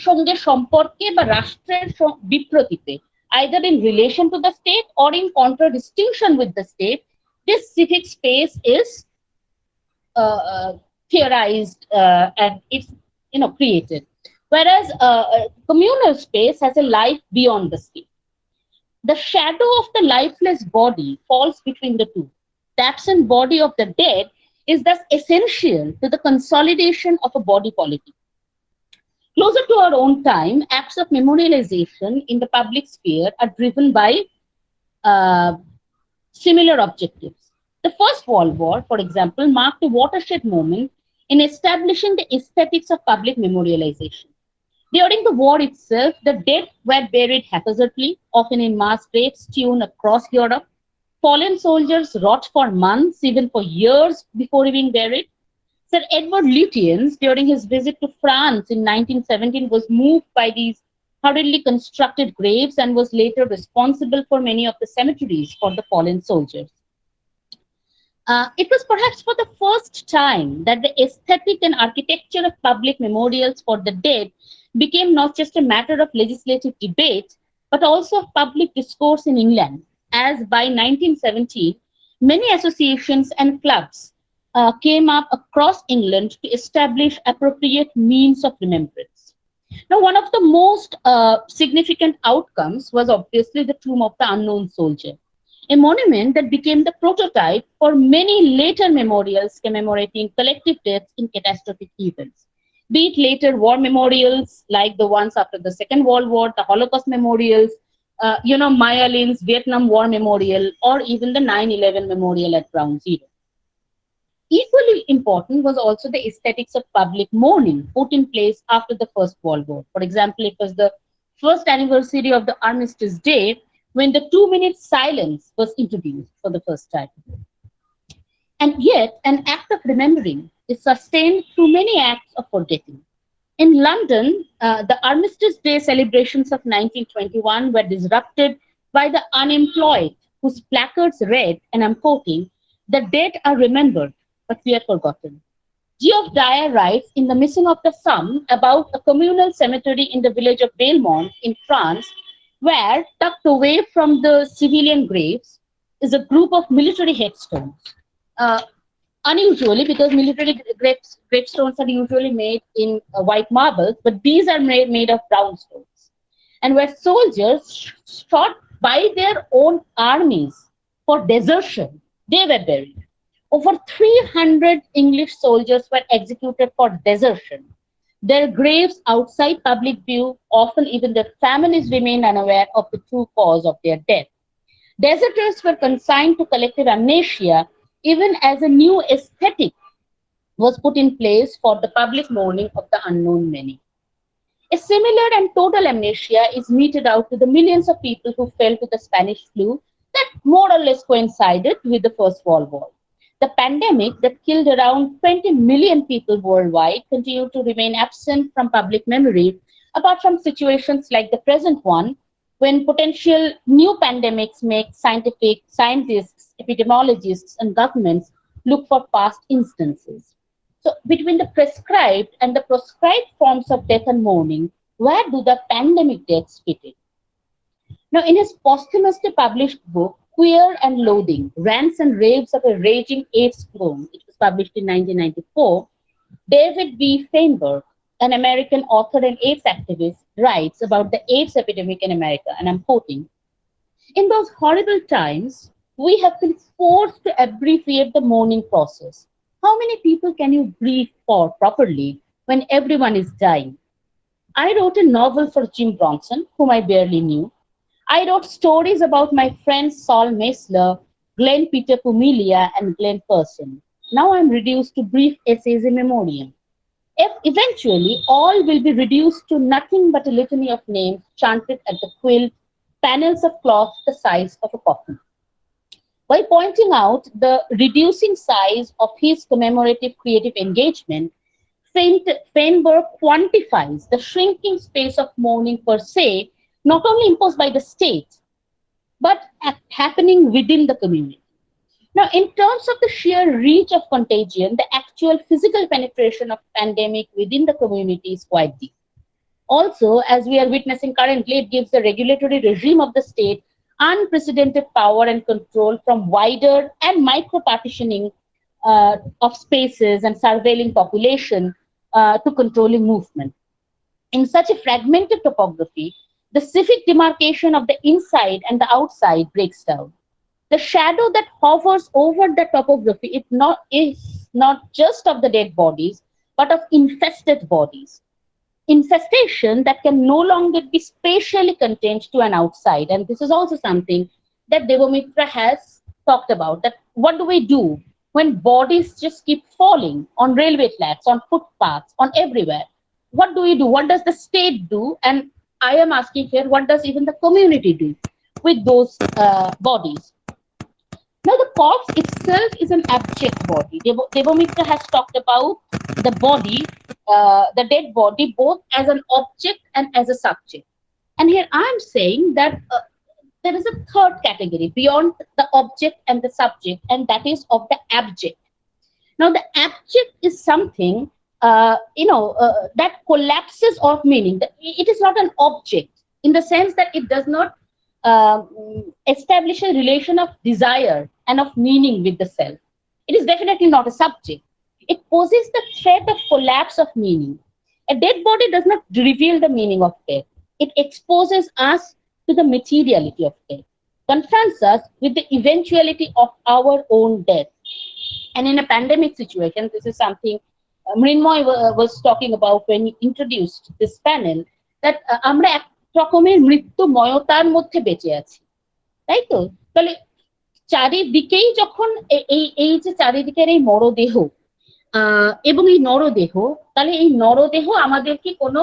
সঙ্গে সম্পর্কে বা রাষ্ট্রের বিপ্রতিতে, either in relation to the state or in contradistinction with the state, this civic space is theorized and it's created. Whereas communal space has a life beyond the state. The shadow of the lifeless body falls between the two. The absent body of the dead is thus essential to the consolidation of a body politic. Closer to our own time, acts of memorialization in the public sphere are driven by similar objectives. The First World War, for example, marked a watershed moment in establishing the aesthetics of public memorialization. During the war itself, the dead were buried haphazardly, often in mass graves strewn across Europe. Fallen soldiers rot for months, even for years, before being buried. Sir Edward Lutyens, during his visit to France in 1917, was moved by these hurriedly constructed graves and was later responsible for many of the cemeteries for the fallen soldiers. It was perhaps for the first time that the aesthetic and architecture of public memorials for the dead became not just a matter of legislative debate, but also of public discourse in England, as by 1917, many associations and clubs came up across England to establish appropriate means of remembrance. Now, one of the most significant outcomes was obviously the Tomb of the Unknown Soldier, a monument that became the prototype for many later memorials commemorating collective deaths in catastrophic events. Be it later war memorials like the ones after the Second World War, the Holocaust memorials, Maya Lin's Vietnam War Memorial, or even the 9/11 Memorial at Ground Zero. Equally important was also the aesthetics of public mourning put in place after the First World War. For example, it was the first anniversary of the Armistice Day when the 2-minute silence was introduced for the first time. And yet, an act of remembering is sustained through many acts of forgetting. In London, the Armistice Day celebrations of 1921 were disrupted by the unemployed, whose placards read, and I'm quoting, "The dead are remembered, but we are forgotten." Geoff Dyer writes in The Missing of the Somme about a communal cemetery in the village of Belmont in France, where, tucked away from the civilian graves, is a group of military headstones. Unusually, because military gravestones are usually made in white marble, but these are made of brown stones. And where soldiers shot by their own armies for desertion, they were buried. Over 300 English soldiers were executed for desertion. Their graves outside public view, often even their families remained unaware of the true cause of their death. Deserters were consigned to collective amnesia, even as a new aesthetic was put in place for the public mourning of the unknown many. A similar and total amnesia is meted out to the millions of people who fell to the Spanish flu that more or less coincided with the First World War. The pandemic that killed around 20 million people worldwide continued to remain absent from public memory, apart from situations like the present one, when potential new pandemics make scientists, epidemiologists, and governments look for past instances. So between the prescribed and the proscribed forms of death and mourning, where do the pandemic deaths fit in? Now, in his posthumously published book, Queer and Loathing, Rants and Raves of a Raging AIDS Clone, it was published in 1994, David B. Feinberg, an American author and AIDS activist, writes about the AIDS epidemic in America, and I'm quoting, "In those horrible times, we have been forced to abbreviate the mourning process. How many people can you grieve for properly when everyone is dying? I wrote a novel for Jim Bronson, whom I barely knew. I wrote stories about my friends Saul Meisler, Glenn Peter Pumilia, and Glenn Person. Now I'm reduced to brief essays in memoriam. Eventually, all will be reduced to nothing but a litany of names chanted at the quilt, panels of cloth the size of a coffin." By pointing out the reducing size of his commemorative creative engagement, Feinberg quantifies the shrinking space of mourning per se, not only imposed by the state, but happening within the community. Now, in terms of the sheer reach of contagion, the actual physical penetration of pandemic within the community is quite deep. Also, as we are witnessing currently, it gives the regulatory regime of the state unprecedented power and control, from wider and micro-partitioning of spaces and surveilling population to controlling movement. In such a fragmented topography, the civic demarcation of the inside and the outside breaks down. The shadow that hovers over the topography is not just of the dead bodies, but of infested bodies. Infestation that can no longer be spatially contained to an outside. And this is also something that Devamitra has talked about, that what do we do when bodies just keep falling on railway tracks, on footpaths, on everywhere? What do we do? What does the state do? And I am asking here, what does even the community do with those bodies? Now, the corpse itself is an abject body. Devamitra has talked about the body, the dead body, both as an object and as a subject. And here I am saying that there is a third category beyond the object and the subject, and that is of the abject. Now, the abject is something, that collapses of meaning. It is not an object in the sense that it does not establish a relation of desire and of meaning with the self. It is definitely not a subject. It poses the threat of collapse of meaning. A dead body does not reveal the meaning of death. It exposes us to the materiality of death, confronts us with the eventuality of our own death. And in a pandemic situation, this is something Mrinmoy was talking about when he introduced this panel, that আমরা এক রকমের মৃত্যুময়তার মধ্যে বেঁচে আছি, তাই তো? তাহলে চারিদিকেই যখন এই যে চারিদিকের এই মরদেহ এবং এই নরদেহ, তাহলে এই নরদেহ আমাদের কি কোনো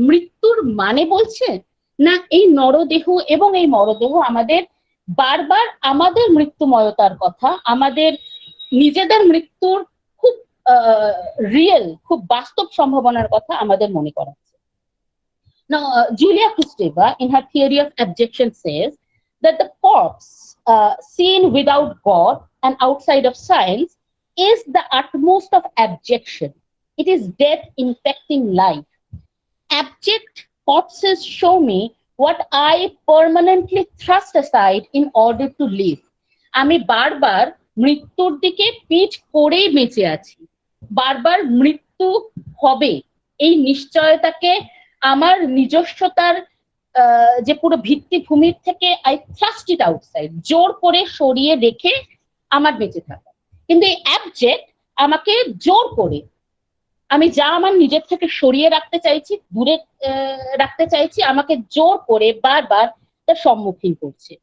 মৃত্যুর মানে বলছে না? এই নরদেহ এবং এই মরদেহ আমাদের বারবার আমাদের মৃত্যুময়তার কথা, আমাদের নিজেদের মৃত্যুর খুব রিয়েল, খুব বাস্তব সম্ভাবনার কথা আমাদের মনে করাচ্ছে। Now, Julia Kristeva, in her theory of abjection, says that the corpse, seen without God and outside of science, is the utmost of abjection. It is death infecting life. Abject corpses show me what I permanently thrust aside in order to live. আমি বারবার মৃত্যুর দিকে পিঠ করেই বেঁচে আছি, বারবার মৃত্যু হবে এই নিশ্চয়তাকে আমার নিজস্বতার যে পুরো ভিত্তিভূমির থেকে আই থ্রাস্ট ইট আউটসাইড, জোর করে সরিয়ে রেখে আমার বেঁচে থাকা। কিন্তু এই অ্যাবজেক্ট আমাকে জোর করে, আমি যা আমার নিজের থেকে সরিয়ে রাখতে চাইছি, দূরে রাখতে চাইছি, আমাকে জোর করে বারবার তার সম্মুখীন করছে।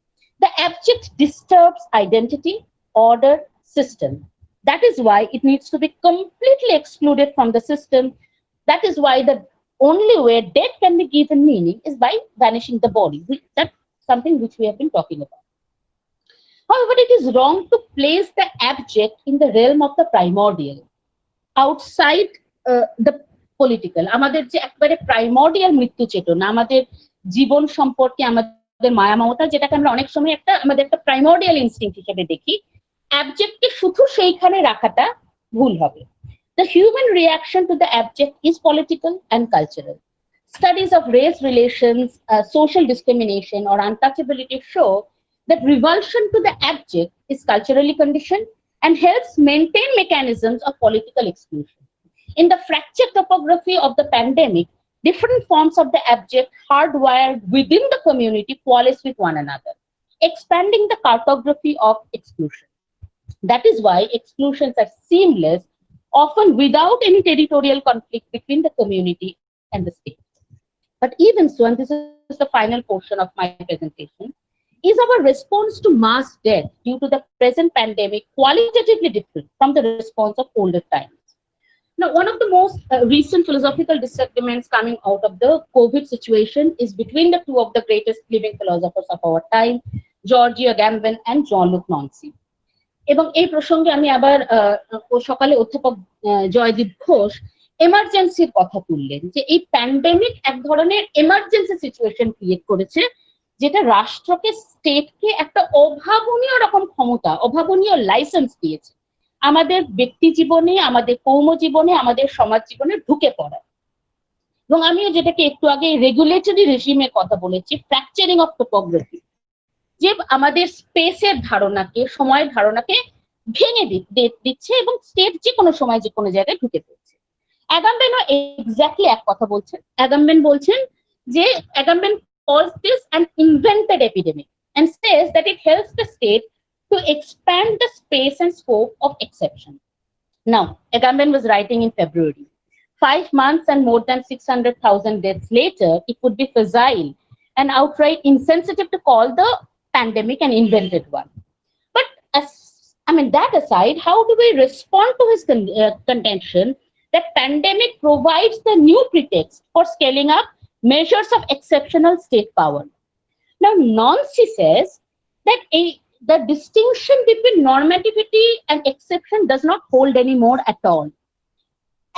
The abject disturbs identity, order, system. That is why it needs to be completely excluded from the system. That is why the only way death can be given meaning is by vanishing the body. That's something which we have been talking about. However, it is wrong to place the abject in the realm of the primordial, outside the political. আমাদের যে একবারে primordial মৃত্যু চেতনা, আমাদের জীবন সম্পর্কে আমাদের মায়া মমতা, যেটাকে আমরা অনেক সময় আমাদের একটা প্রাইমর্ডিয়াল ইনস্টিংক্ট হিসেবে দেখি, অ্যাবজেক্টকে শুধু সেইখানে রাখাটা ভুল হবে। The human reaction to the abject is political and cultural. Studies of race relations, social discrimination, or untouchability show that revulsion to the abject is culturally conditioned and helps maintain mechanisms of political exclusion. In the fractured topography of the pandemic, different forms of the abject hardwired within the community coalesce with one another, expanding the cartography of exclusion. That is why exclusions are seamless, often without any territorial conflict between the community and the state. But even so, and this is the final portion of my presentation, is our response to mass death due to the present pandemic qualitatively different from the response of older times? Now, one of the most recent philosophical disagreements coming out of the COVID situation is between the two of the greatest living philosophers of our time, George Agamben and Jean-Luc Nancy. এবং এই প্রসঙ্গে আমি আবার সকালে অধ্যাপক জয়দীপ ঘোষ এমার্জেন্সির কথা তুললেন, যে এই প্যান্ডেমিক এক ধরনের এমার্জেন্সি সিচুয়েশন ক্রিয়েট করেছে, যেটা রাষ্ট্রকে, স্টেটকে একটা অভাবনীয় রকম ক্ষমতা, অভাবনীয় লাইসেন্স দিয়েছে আমাদের ব্যক্তি জীবনে, আমাদের কৌম জীবনে, আমাদের সমাজ জীবনে ঢুকে পড়া। এবং আমিও যেটাকে একটু আগে রেগুলেটরি রেজিমের কথা বলেছি, ফ্র্যাকচারিং অফ টোপোগ্রাফি, যে আমাদের স্পেসের ধারণাকে, সময়ের ধারণাকে ভেঙে দিচ্ছে এবং স্টেট যে কোনো সময় যে কোনো জায়গায় ঢুকে পড়ছে। অ্যাগাম্বেনও এক্স্যাক্টলি এক কথা বলছেন। অ্যাগাম্বেন বলছেন যে, অ্যাগাম্বেন calls this an invented epidemic and says that it helps the state to expand the space and scope of exception. Now, Agamben was writing in February. 5 months and more than 600,000 deaths later, it would be facile and outright insensitive to call the pandemic an invented one. But that aside, how do we respond to his contention that pandemic provides the new pretext for scaling up measures of exceptional state power? Now, Nancy says that the distinction between normativity and exception does not hold anymore at all.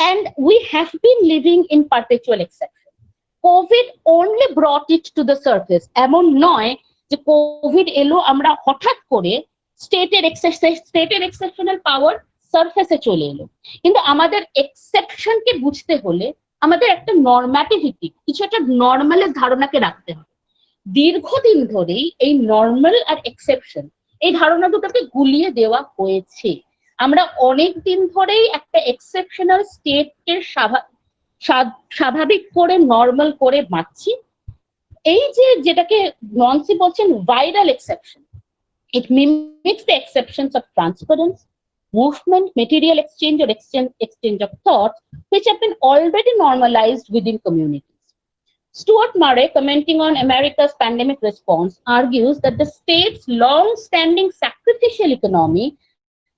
And we have been living in perpetual exception. COVID only brought it to the surface. এমন নয় যে Covid এলো, আমরা হঠাৎ করে স্টেটের exceptional পাওয়ার সারফেসে চলে এলো। কিন্তু আমাদের এক্সেপশনকে বুঝতে হলে আমাদের একটা নর্মাটিভিটি, কিছু একটা নর্মালের ধারণাকে রাখতে হবে। দীর্ঘদিন ধরেই এই নর্মাল আর এক্সেপশন, এই ধারণা দুটোকে গুলিয়ে দেওয়া হয়েছে। আমরা অনেক দিন ধরেই একটা এক্সেপশনাল স্টেটকে স্বাভাবিক করে, নর্মাল করে বাঁচছি। এই যেটাকে নন্সি বলছেন viral exception, it mimics the exceptions of transference, movement, material exchange, or exchange of thoughts, which have been already normalized within communities. Stuart Murray, commenting on America's pandemic response, argues that the state's long-standing sacrificial economy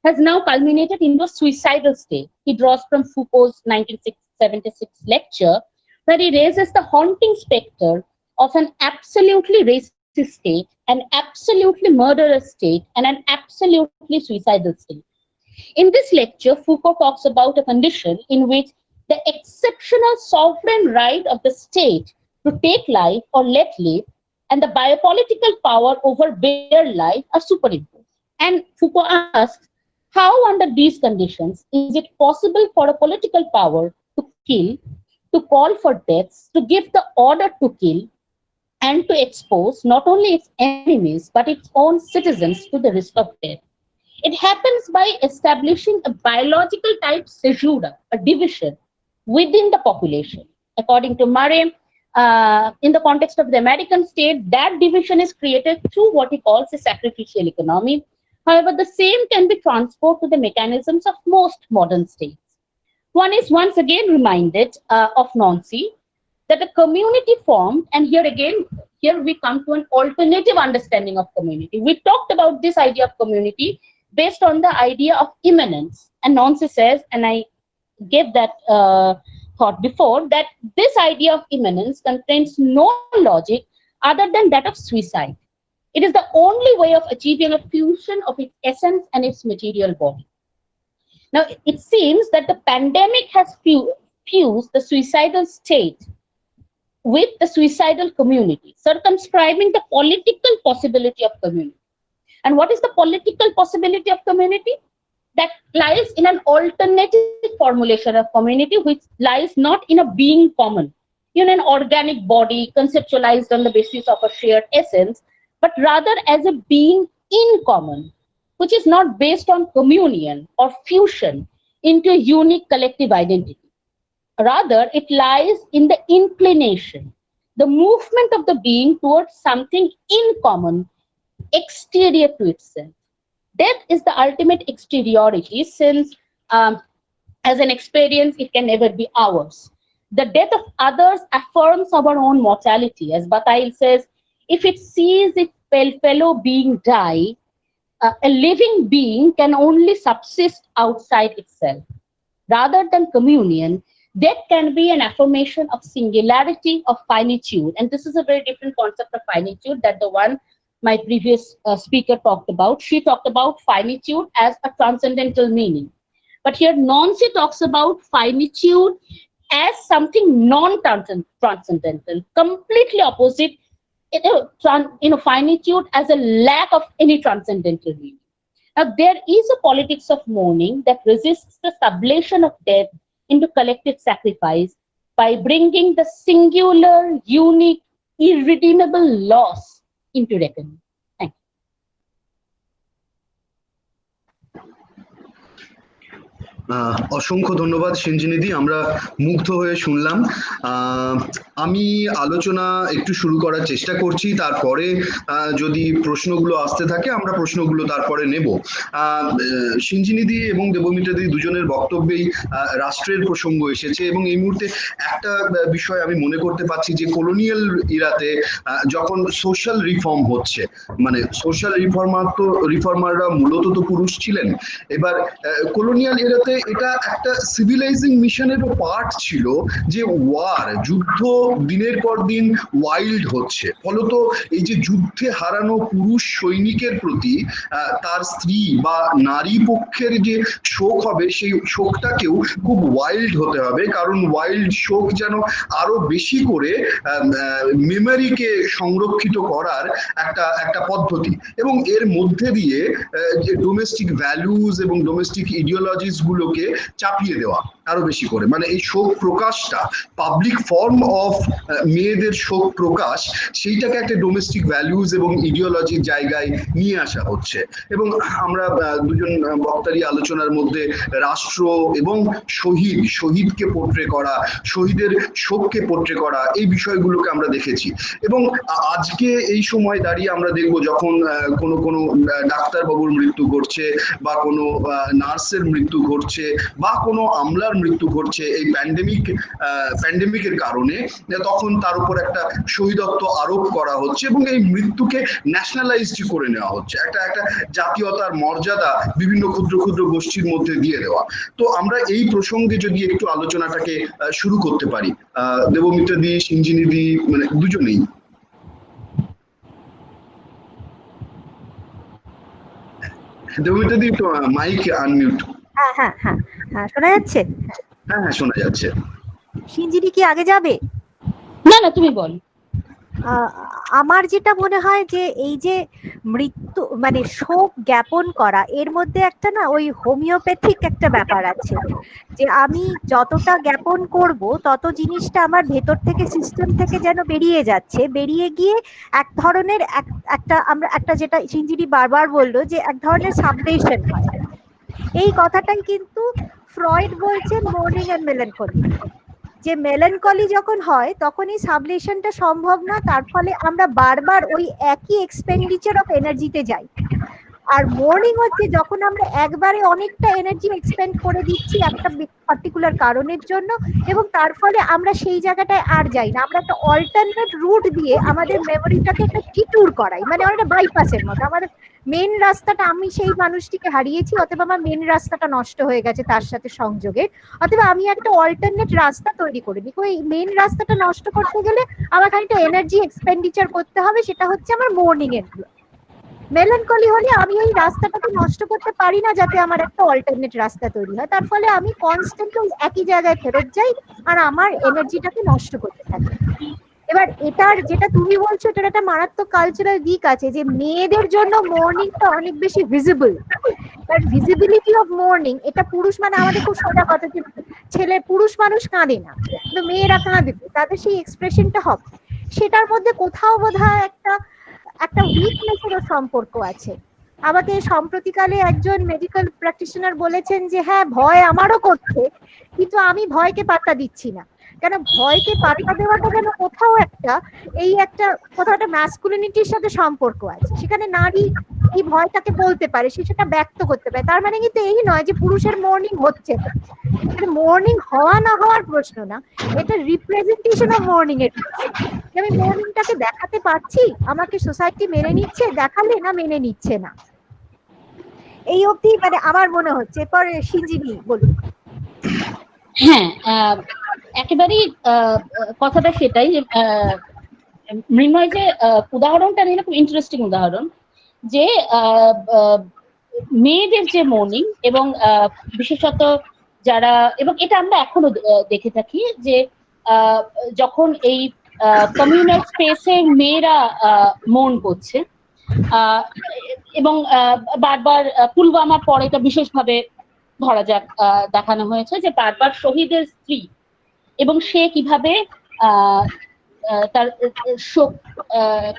has now culminated into a suicidal state. He draws from Foucault's 1976 lecture, where he raises the haunting specter of an absolutely racist state, an absolutely murderous state, and an absolutely suicidal state. In this lecture, Foucault talks about a condition in which the exceptional sovereign right of the state to take life or let live and the biopolitical power over bare life are superimposed. And Foucault asks, how under these conditions is it possible for a political power to kill, to call for deaths, to give the order to kill, and to expose not only its enemies, but its own citizens to the risk of death? It happens by establishing a biological type caesura, a division within the population. According to Murray, in the context of the American state, that division is created through what he calls a sacrificial economy. However, the same can be transferred to the mechanisms of most modern states. One is once again reminded of Nancy that a community formed, and here again, here we come to an alternative understanding of community. We talked about this idea of community based on the idea of immanence. And Nancy says, and I gave that thought before, that this idea of immanence contains no logic other than that of suicide. It is the only way of achieving a fusion of its essence and its material body. Now, it seems that the pandemic has fused the suicidal state with the suicidal community, circumscribing the political possibility of community. And what is the political possibility of community? That lies in an alternative formulation of community, which lies not in a being common, in an organic body conceptualized on the basis of a shared essence, but rather as a being in common, which is not based on communion or fusion into a unique collective identity. Rather, it lies in the inclination, the movement of the being towards something in common, exterior to itself. Death is the ultimate exteriority, since as an experience, it can never be ours. The death of others affirms our own mortality. As Bataille says, if it sees its fellow being die, a living being can only subsist outside itself. Rather than communion, death can be an affirmation of singularity, of finitude. And this is a very different concept of finitude than the one my previous speaker talked about. She talked about finitude as a transcendental meaning. But here Nancy talks about finitude as something non-transcendental, completely opposite, finitude as a lack of any transcendental meaning. Now, there is a politics of mourning that resists the sublation of death into collective sacrifice by bringing the singular, unique, irredeemable loss into reckoning. Thank you. অসংখ্য ধন্যবাদ সিঞ্জিনিদি, আমরা মুগ্ধ হয়ে শুনলাম। আমি আলোচনা একটু শুরু করার চেষ্টা করছি, তারপরে যদি প্রশ্নগুলো আসতে থাকে আমরা প্রশ্নগুলো তারপরে নেব। সিঞ্জিনিদি এবং দেবমিত্রাদি দুজনের বক্তব্যেই রাষ্ট্রের প্রসঙ্গ এসেছে, এবং এই মুহূর্তে একটা বিষয় আমি মনে করতে পারছি যে কলোনিয়াল ইরাতে যখন সোশ্যাল রিফর্ম হচ্ছে, মানে সোশ্যাল রিফর্মাররা মূলত তো পুরুষ ছিলেন, এবার কলোনিয়াল ইরাতে এটা একটা সিভিলাইজিং মিশনেরও পার্ট ছিল যে ওয়ার, যুদ্ধ দিনের পর দিন ওয়াইল্ড হচ্ছে, ফলত এই যে যুদ্ধে হারানো পুরুষ সৈনিকের প্রতি তার স্ত্রী বা নারী পক্ষের যে শোক হবে, সেই শোকটাকেও খুব ওয়াইল্ড হতে হবে, কারণ ওয়াইল্ড শোক যেন আরো বেশি করে মেমোরিকে সংরক্ষিত করার একটা পদ্ধতি, এবং এর মধ্যে দিয়ে যে ডোমেস্টিক ভ্যালুজ এবং ডোমেস্টিক ইডিওলজিস গুলোকে চাপিয়ে দেওয়া আরো বেশি করে, মানে এই শোক প্রকাশটা, পাবলিক ফর্ম অফ মেয়েদের শোক প্রকাশ, সেইটাকে একটা ডোমেস্টিক ভ্যালুজ এবং ইডিওলজির জায়গায় নিয়ে আসা হচ্ছে। এবং আমরা দুজন বক্তারই আলোচনার মধ্যে রাষ্ট্র এবং শহীদকে পোর্ট্রে করা, শহীদের শোককে পোর্ট্রে করা, এই বিষয়গুলোকে আমরা দেখেছি। এবং আজকে এই সময় দাঁড়িয়ে আমরা দেখব যখন কোনো ডাক্তারবাবুর মৃত্যু ঘটছে, বা কোনো নার্সের মৃত্যু ঘটছে, বা কোনো আমলার মৃত্যু ঘটছে এই প্যান্ডেমিকের কারণে, তখন তার উপর একটা শহীদত্ব আরোপ করা হচ্ছে এবং এই মৃত্যুকে ন্যাশনালাইজড করে নেওয়া হচ্ছে, একটা জাতীয়তার মর্যাদা বিভিন্ন ক্ষুদ্র ক্ষুদ্র গোষ্ঠীর মধ্যে দিয়ে দেওয়া। তো আমরা এই প্রসঙ্গে যদি একটু আলোচনাটাকে শুরু করতে পারি, দেবমিত্রাদি, সিঞ্জিনিদি, মানে দুজনেই। দেবমিত্রাদি, একটু মাইক আনমিউট। হ্যাঁ, শোনা যাচ্ছে? হ্যাঁ, শোনা যাচ্ছে। সিঞ্জিনি কি আগে যাবে? না, তুমি বল। আমার যেটা মনে হয় যে এই যে মৃত্যু মানে শোক জ্ঞাপন করা, এর মধ্যে একটা না ওই হোমিওপ্যাথিক একটা ব্যাপার আছে, যে আমি যতটা জ্ঞাপন করব তত জিনিসটা আমার ভেতর থেকে, সিস্টেম থেকে যেন বেরিয়ে যাচ্ছে, বেরিয়ে গিয়ে এক ধরনের একটা যেটা সিঞ্জিনি বারবার বললো যে এক ধরনের সাবলেশন হয়। এই কথাটাই কিন্তু ফ্রয়েড বলছেন মোর্নিং এন্ড মেলানকলি, যে মেলানকলি যখন হয় তখন এই সাবলেশনটা সম্ভব না, তার ফলে আমরা বারবার ওই একই এক্সপেন্ডিচার অফ এনার্জিতে যাই। আর মোর্নিং হচ্ছে যখন আমরা একবারে অনেকটা এনার্জি এক্সপেন্ড করে দিচ্ছি একটা পার্টিকুলার কারণের জন্য, এবং তার ফলে আমরা সেই জায়গাটায় আর যাই না, আমরা একটা অল্টারনেট রুট দিয়ে আমাদের মেমোরিটাকে একটা ডিটুর করাই, মানে অনেকটা বাইপাসের মতো। আমাদের মেন রাস্তাটা, আমি সেই মানুষটিকে হারিয়েছি, অথবা আমার মেন রাস্তাটা নষ্ট হয়ে গেছে তার সাথে সংযোগের, অথবা আমি একটা অল্টারনেট রাস্তা তৈরি করে দিই। ওই মেন রাস্তাটা নষ্ট করতে গেলে আমার খানিকটা এনার্জি এক্সপেন্ডিচার করতে হবে, সেটা হচ্ছে আমার মর্নিং এর। মেলানকলি হলে আমি এই রাস্তাটাকে নষ্ট করতে পারি না, যাতে আমার একটা অল্টারনেট রাস্তা তৈরি হয়, তার ফলে আমি কনস্ট্যান্টলি একই জায়গায় ফেরত যাই আর আমার এনার্জিটাকে নষ্ট করতে থাকি। এবার এটার যেটা তুমি বলছো, এটার একটা মারাত্মক কালচারাল দিক আছে, যে মেয়েদের জন্য মর্নিংটা অনেক বেশি ভিজিবল। কারণ ভিজিবিলিটি অফ মর্নিং, এটা পুরুষ মানে আমাদের খুব সোজা কথা, যে ছেলে পুরুষ মানুষ কাঁদে না, কিন্তু মেয়েরা কাঁদবে, তাদের সেই এক্সপ্রেশনটা হবে। সেটার মধ্যে কোথাও বোধহয় একটা উইকনেসেরও সম্পর্ক আছে। আমাকে সম্প্রতিকালে একজন মেডিকেল প্র্যাকটিশনার বলেছেন যে হ্যাঁ, ভয় আমারও করছে, কিন্তু আমি ভয়কে পাত্তা দিচ্ছি না। কেন ভয়কে পাত্তা দেওয়াটা যেন কোথাও একটা ম্যাসকুলিনিটির সাথে সম্পর্ক আছে, সেখানে নারী এই ভয়টাকে বলতে পারে, সে সেটা ব্যক্ত করতে পারে। তার মানে কিন্তু এই নয় যে পুরুষের মর্নিং হচ্ছে না, মর্নিং হওয়া না হওয়ার প্রশ্ন না, এটা রিপ্রেজেন্টেশন অফ মর্নিং এর। আমি মর্নিংটাকে দেখাতে পারছি, আমাকে সোসাইটি মেনে নিচ্ছে, দেখালে না মেনে নিচ্ছে না, এই অবধি মানে আমার মনে হচ্ছে। এরপর সিঞ্জিনি বলুন। হ্যাঁ, একেবারেই কথাটা সেটাই যে মৃন্ময় যে উদাহরণটা নিলে খুব ইন্টারেস্টিং উদাহরণ, যে মেয়েদের যে মর্নিং এবং বিশেষত যারা, এবং এটা আমরা এখনো দেখে থাকি, যে যখন এই কমিউনাল স্পেসে মেয়েরা মর্ন করছে, এবং বারবার পুলওয়ামার পরে এটা বিশেষভাবে ধরা যাক দেখানো হয়েছে, যে বারবার শহীদের স্ত্রী এবং সে কিভাবে তার শোক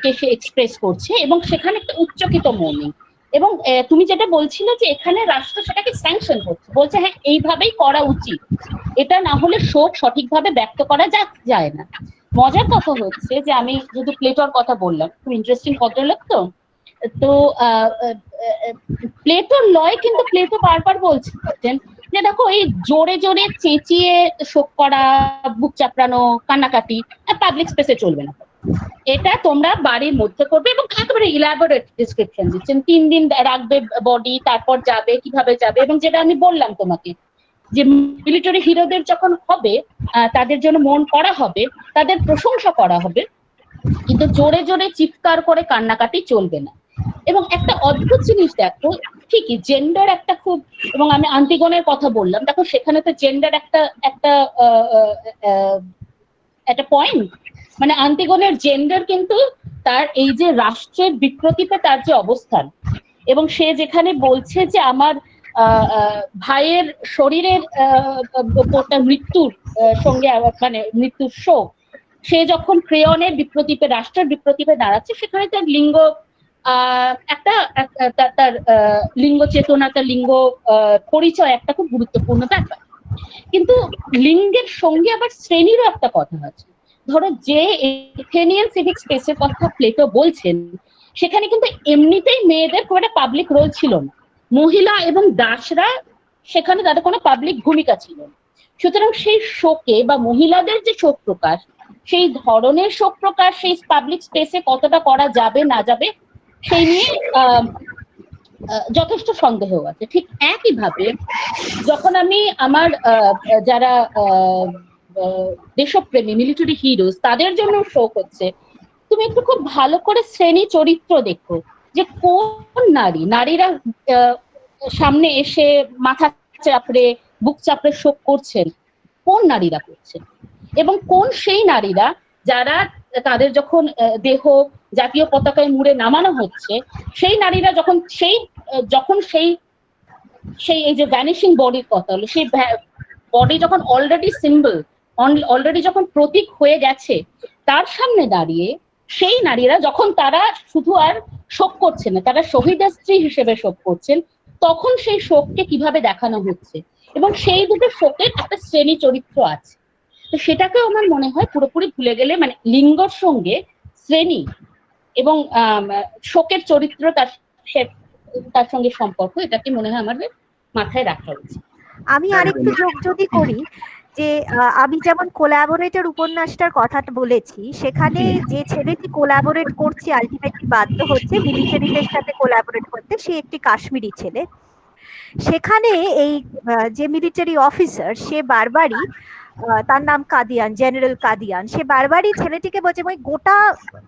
কে সে এক্সপ্রেস করছে, এবং সেখানে একটা উচ্চকিত মর্নিং। এবং তুমি যেটা বলছিলে যে এখানে রাষ্ট্র সেটাকে স্যাংশন করছে, বলছে হ্যাঁ এইভাবেই করা উচিত, এটা না হলে শোক সঠিকভাবে ব্যক্ত করা যায় না। মজার কথা হচ্ছে যে আমি যেহেতু প্লেটোর কথা বললাম, খুব ইন্টারেস্টিং ভদ্রলোক, তো প্লেটোর লয় কিন্তু প্লেটো বারবার বলছেন যে দেখো, এই জোরে জোরে চেঁচিয়ে শোক করা, বুক চাপড়ানো, কান্নাকাটি পাবলিক স্পেসে চলবে না, এটা তোমরা বাড়ির মধ্যে করবে। এবং একেবারে ইলাবোরেট ডিসক্রিপশন দিচ্ছেন, 3 দিন রাখবে বডি, তারপর যাবে, কিভাবে যাবে। এবং যেটা আমি বললাম তোমাকে, যে মিলিটারি হিরোদের যখন হবে, তাদের জন্য মন করা হবে, তাদের প্রশংসা করা হবে, কিন্তু জোরে জোরে চিৎকার করে কান্নাকাটি চলবে না। এবং একটা অদ্ভুত জিনিস দেখো, ঠিকই জেন্ডার একটা খুব, এবং আমি আন্টিগনের কথা বললাম, দেখো সেখানে তো জেন্ডার একটা পয়েন্ট, মানে আন্টিগনের জেন্ডার কিন্তু তার এই যে রাষ্ট্রের বিপ্রতিপে তার যে অবস্থান, এবং সে যেখানে বলছে যে আমার ভাইয়ের শরীরের মৃত্যুর সঙ্গে, মানে মৃত্যুর শোক, সে যখন ক্রেয়নের বিপ্রতিপে, রাষ্ট্রের বিপ্রতিপে দাঁড়াচ্ছে, সেখানে তার লিঙ্গ তার লিঙ্গ চেতনা, তার লিঙ্গ পরিচয় একটা খুব গুরুত্বপূর্ণ ব্যাপার। কিন্তু লিঙ্গের সঙ্গে আবার শ্রেণীরও একটা কথা আছে। ধরো যে এথেনিয়ান সিভিক স্পেসের কথা প্লেটো বলছেন, সেখানে কিন্তু এমনিতেই মেয়েদের খুব একটা পাবলিক রোল ছিল না, মহিলা এবং দাসরা সেখানে তাদের কোনো পাবলিক ভূমিকা ছিল না। সুতরাং সেই শোকে বা মহিলাদের যে শোক প্রকাশ, সেই ধরনের শোক প্রকাশ সেই পাবলিক স্পেসে কতটা করা যাবে না যাবে, সেই নিয়ে যথেষ্ট সন্দেহ আছে। ঠিক একইভাবে যখন আমি আমার যারা দেশপ্রেমী মিলিটারি হিরোজ, তাদের জন্য শোক হচ্ছে, তুমি একটু খুব ভালো করে শ্রেণী চরিত্র দেখো, যে কোন নারীরা সামনে এসে মাথা চাপড়ে, বুক চাপড়ে শোক করছেন, কোন নারীরা করছেন, এবং কোন সেই নারীরা যারা তাদের যখন দেহ জাতীয় পতাকায় মুড়ে নামানো হচ্ছে, সেই নারীরা যখন সেই এই যে ভ্যানিশিং বডির কথা হলো, সেই বডি যখন অলরেডি সিম্বল, অলরেডি যখন প্রতীক হয়ে গেছে, তার সামনে দাঁড়িয়ে সেই নারীরা যখন তারা শুধু আর শোক করছে না, তারা শহীদের স্ত্রী হিসেবে শোক করছেন, তখন সেই শোককে কিভাবে দেখানো হচ্ছে, এবং সেই দুটো শোকের একটা শ্রেণী চরিত্র আছে। তো সেটাকেও আমার মনে হয় পুরোপুরি ভুলে গেলে, মানে লিঙ্গর সঙ্গে শ্রেণী এবং শোকের চরিত্র তার তার সঙ্গে সম্পর্ক, এটাকে মনে হয় আমাদের মাথায় রাখা উচিত। আমি আরেকটু যোগ যদি করি, যে আমি যেমন কোলাবোরেটর উপন্যাসটার কথাটা বলেছি, সেখানে যে ছেলেটি কোলাবোরেট করছে আলটিমেটলি বাধ্য হচ্ছে মিলিটারিদের সাথে কোলাবোরেট করতে, সে একটি কাশ্মীরি ছেলে। সেখানে এই যে মিলিটারি অফিসার, সে বারবারই তার নাম কাদিয়ান, জেনারেল কাদিয়ান, সে বারবারই ছেলেটিকে বলছে, ওই গোটা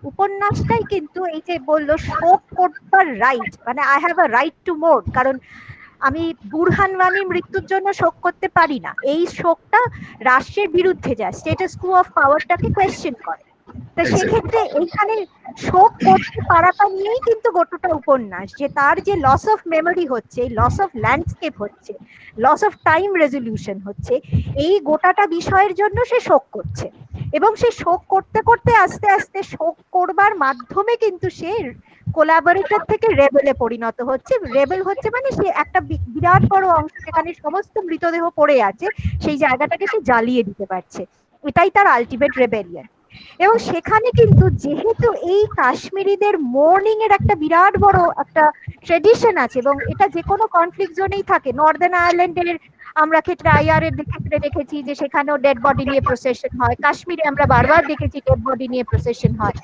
উপন্যাসটাই কিন্তু এই যে বললো শোক করবার রাইট, মানে I have a right two মোর্ন, কারণ আমি বুরহান ওয়ানির মৃত্যুর জন্য শোক করতে পারি না। এই শোকটা রাষ্ট্রের বিরুদ্ধে যায়, স্টেটাস কো অফ পাওয়ারটাকে কোয়েশ্চেন করে। তো সেক্ষেত্রে এইখানে শোক করতে পারাটা নিয়েই কিন্তু গোটাটা উপন্যাস, যে তার যে লস অফ মেমোরি হচ্ছে, লস অফ ল্যান্ডস্কেপ হচ্ছে, লস অফ টাইম রেজলিউশন হচ্ছে, এই গোটাটা বিষয়ের জন্য সে শোক করছে। এবং সে শোক করতে করতে আস্তে আস্তে শোক করবার মাধ্যমে কিন্তু সে কোলাবোরেটর থেকে রেবেলে পরিণত হচ্ছে। রেবেল হচ্ছে মানে সে একটা বিরাট বড় অংশ যেখানে সমস্ত মৃতদেহ পড়ে আছে, সেই জায়গাটাকে সে জ্বালিয়ে দিতে পারছে। এটাই তার আলটিমেট রেবেলিয়ন। এবং সেখানে কিন্তু যেহেতু এই কাশ্মীরিদের মর্নিং এর একটা বিরাট বড় একটা ট্রেডিশন আছে, এবং এটা যে কোনো কনফ্লিক্ট জোনেই থাকে, নর্দার্ন আয়ারল্যান্ডের আমরা ক্ষেত্রে আইআর এর ক্ষেত্রে দেখেছি যে সেখানেও ডেড বডি নিয়ে প্রসেশন হয়, কাশ্মীরে আমরা বারবার দেখেছি ডেড বডি নিয়ে প্রসেশন হয়।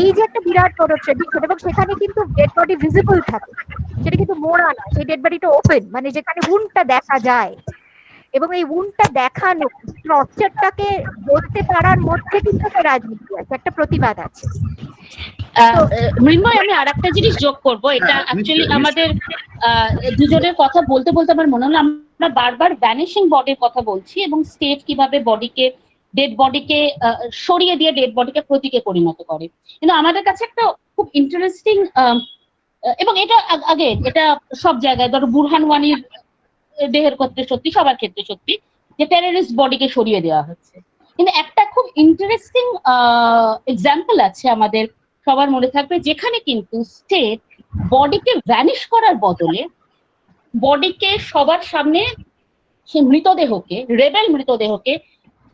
এই যে একটা বিরাট বড় ট্রেডিশন, এবং সেখানে কিন্তু ডেড বডি ভিজিবল থাকে, সেটা কিন্তু মোড়া না, সেই ডেড বডিটা ওপেন, মানে যেখানে উন্ডটা দেখা যায়। এবং এই উন্ডটা দেখানো, টর্চারটাকে বলতে পারার মধ্যে কিন্তু একটা রাজনীতি আছে, একটা প্রতিবাদ আছে। মৃন্ময়, আমি আর একটা জিনিস যোগ করব, এটা অ্যাকচুয়ালি আমাদের দুজনের কথা বলতে বলতে আমার মনে হলো আমরা বারবার ভ্যানিশিং বডির কথা বলছি, এবং স্টেট কিভাবে বডিকে, ডেড বডিকে সরিয়ে দিয়ে ডেড বডিকে প্রতীকে পরিণত করে। কিন্তু আমাদের কাছে একটা খুব ইন্টারেস্টিং, এবং এটা আগে এটা সব জায়গায়, ধরো বুরহান ওয়ানির দেহের ক্ষেত্রে সত্যি, সবার ক্ষেত্রে সত্যি, যে টেররিস্ট বডিকে সরিয়ে দেওয়া হচ্ছে। কিন্তু একটা খুব ইন্টারেস্টিং এক্সাম্পল আছে আমাদের সবার মনে থাকবে, যেখানে কিন্তু স্টেট বডিকে ভ্যানিশ করার বদলে বডিকে সবার সামনে, সে মৃতদেহকে, রেবেল মৃতদেহকে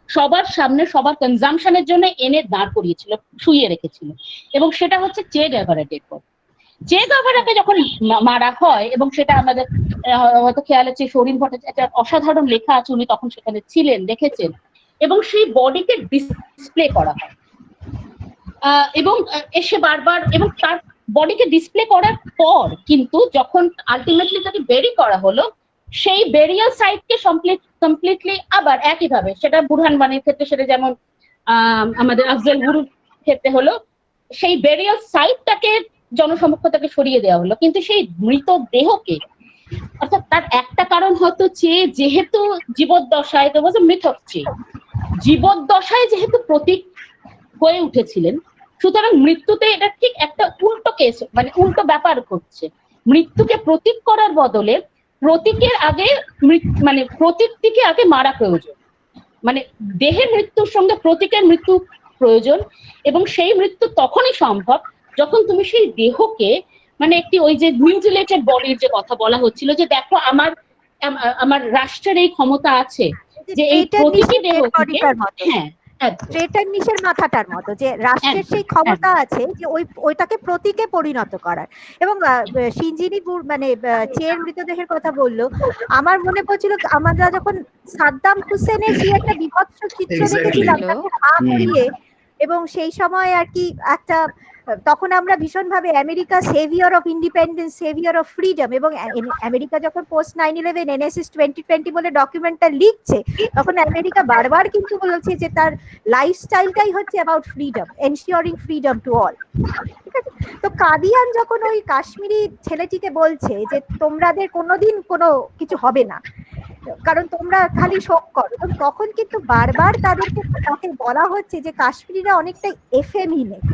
সবার সামনে সবার কনজামশনের জন্য এনে দাঁড় করিয়েছিল, শুইয়ে রেখেছিল। এবং সেটা হচ্ছে চে গাভারা ডেড বডি। চে গাভারাকে যখন মারা হয়, এবং সেটা আমাদের হয়তো খেয়াল আছে, সৌরিন ভট্টাচার্য একটা অসাধারণ লেখা আছে, উনি তখন সেখানে ছিলেন, দেখেছেন, এবং সেই বডিকে ডিসপ্লে করা হয়। এবং এসে বারবার, এবং তার বডিকে ডিসপ্লে করার পর কিন্তু যখন আলটিমেটলি তাকে বেরি করা হলো, সেই বেরিয়াল সাইটকে কমপ্লিটলি আবার একইভাবে, সেটা বুরহান ওয়ানির ক্ষেত্রে সেটা যেমন আমাদের আফজল গুরুর ক্ষেত্রে হলো, সেই বেরিয়াল সাইটটাকে জনসমক্ষতাকে সরিয়ে দেওয়া হলো, কিন্তু সেই মৃতদেহকে, অর্থাৎ তার একটা কারণ হয়তো যেহেতু জীবদ্দশায়, তো ওয়াজ আ মিথ অফ চে, জীবদ্দশায় যেহেতু প্রতীক হয়ে উঠেছিলেন, সুতরাং মৃত্যুতে এটা ঠিক একটা উল্টো কেস, মানে উল্টো ব্যাপার ঘটছে। মৃত্যুকে প্রতীক করার বদলে প্রতীকের আগে, মানে প্রতীকটিকে আগে মারা প্রয়োজন, মানে দেহের মৃত্যুর সঙ্গে প্রতীকের মৃত্যু প্রয়োজন। এবং সেই মৃত্যু তখনই সম্ভব যখন তুমি সেই দেহকে, মানে একটি ওই যে মিউটিলেটেড বডির যে কথা বলা হচ্ছিল, যে দেখো আমার রাষ্ট্রের এই ক্ষমতা আছে যে এই প্রতীকী দেহকে, হ্যাঁ ট্রেটার নিশের মাথাটার মতো, যে রাষ্ট্রের সেই ক্ষমতা আছে যে ওইটাকে প্রতীকে পরিণত করার। এবং সিনজিনি মানে চের মৃতদেহের কথা বললো, আমার মনে পড়ছিল আমরা যখন সাদ্দাম হুসেনের সেই একটা বিভৎস চিত্র দেখেছিলাম তাকে হাঁ করিয়ে, এবং সেই সময় আর কি একটা, তখন আমরা ভীষণভাবে America saviour of independence, saviour of freedom, এবং আমেরিকা যখন পোস্ট 9/11 NSS 2020 বলে ডকুমেন্টটা লিখছে, তখন আমেরিকা বারবার কিন্তু বলছে যে তার লাইফস্টাইলটাই হচ্ছে about freedom, ensuring freedom to all. ঠিক আছে, তো কাদিয়ান যখন ওই কাশ্মীরি ছেলেটিকে বলছে যে তোমাদের কোনোদিন কোনো কিছু হবে না, কারণ তোমরা খালি শোক করো, তখন কিন্তু বারবার তাকে বলা হচ্ছে যে কাশ্মীরিরা অনেকটাই এফেমিনেট,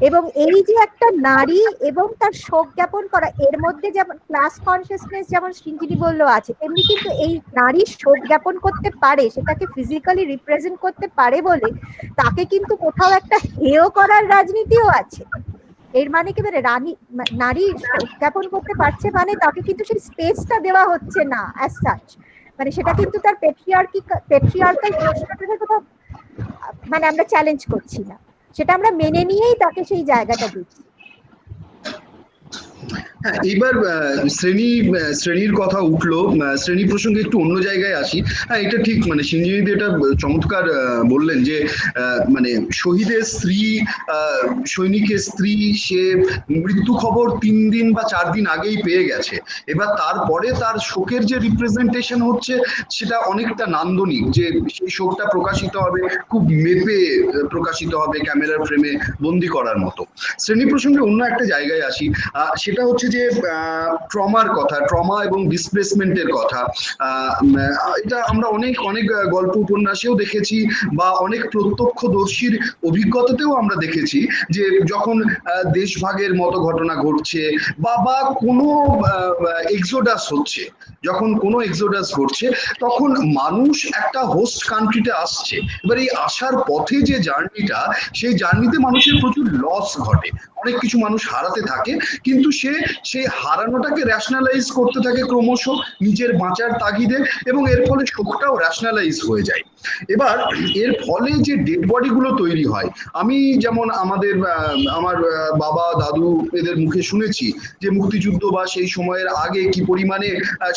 এবং এই যে একটা নারী এবং তার শোক জ্ঞাপন করা, এর মধ্যে যেমন ক্লাস কনসিয়াসনেস যেমন সিনজিনি বললো আছে, তেমনি কিন্তু এই নারী শোক জ্ঞাপন করতে পারে, সেটাকে ফিজিক্যালি রিপ্রেজেন্ট করতে পারে বলে তাকে কিন্তু কোথাও একটা হেয় করার রাজনীতিও আছে। এর মানে কি, মানে নারী শোক জ্ঞাপন করতে পারছে মানে তাকে কিন্তু সেই স্পেসটা দেওয়া হচ্ছে না অ্যাজ সাচ, মানে সেটা কিন্তু তার পেট্রিয়ার্কাল প্রশ্নটাকে কোথাও মানে আমরা চ্যালেঞ্জ করছি না, সেটা আমরা মেনে নিয়েই তাকে সেই জায়গাটা দিচ্ছি। হ্যাঁ, এইবার শ্রেণীর কথা উঠলো, শ্রেণী প্রসঙ্গে একটু অন্য জায়গায় আসি। হ্যাঁ, এটা ঠিক, মানে সিঞ্জিনিদি এটা চমৎকার বললেন যে মানে শহীদের স্ত্রী, সৈনিকের স্ত্রী, সে মৃত্যু খবর 3 দিন বা 4 দিন আগেই পেয়ে গেছে। এবার তারপরে তার শোকের যে রিপ্রেজেন্টেশন হচ্ছে সেটা অনেকটা নান্দনিক, যে সেই শোকটা প্রকাশিত হবে খুব মেপে প্রকাশিত হবে, ক্যামেরার ফ্রেমে বন্দি করার মতো। শ্রেণী প্রসঙ্গে অন্য একটা জায়গায় আসি, সেটা হচ্ছে যে ট্রমার কথা, ট্রমা এবং ডিসপ্লেসমেন্টের কথা। এটা আমরা অনেক অনেক গল্প উপন্যাসেও দেখেছি, বা অনেক প্রত্যক্ষদর্শীর অভিজ্ঞতাতেও আমরা দেখেছি যে যখন দেশভাগের মতো ঘটনা ঘটছে বা কোনো এক্সোডাস হচ্ছে, যখন কোনো এক্সোডাস ঘটছে, তখন মানুষ একটা হোস্ট কান্ট্রিতে আসছে। এবার এই আসার পথে যে জার্নিটা, সেই জার্নিতে মানুষের প্রচুর লস ঘটে, অনেক কিছু মানুষ হারাতে থাকে, কিন্তু সেই হারানোটাকে র্যাশনালাইজ করতে থাকে ক্রমশ নিজের বাঁচার তাগিদে, এবং এর ফলে শোকটাও র্যাশনালাইজ হয়ে যায়। এবার এর ফলে যে ডেড বডি গুলো তৈরি হয়, আমি যেমন আমার বাবা দাদু এদের মুখে শুনেছি যে মুক্তিযুদ্ধ বা সেই সময়ের আগে কি পরিমাণে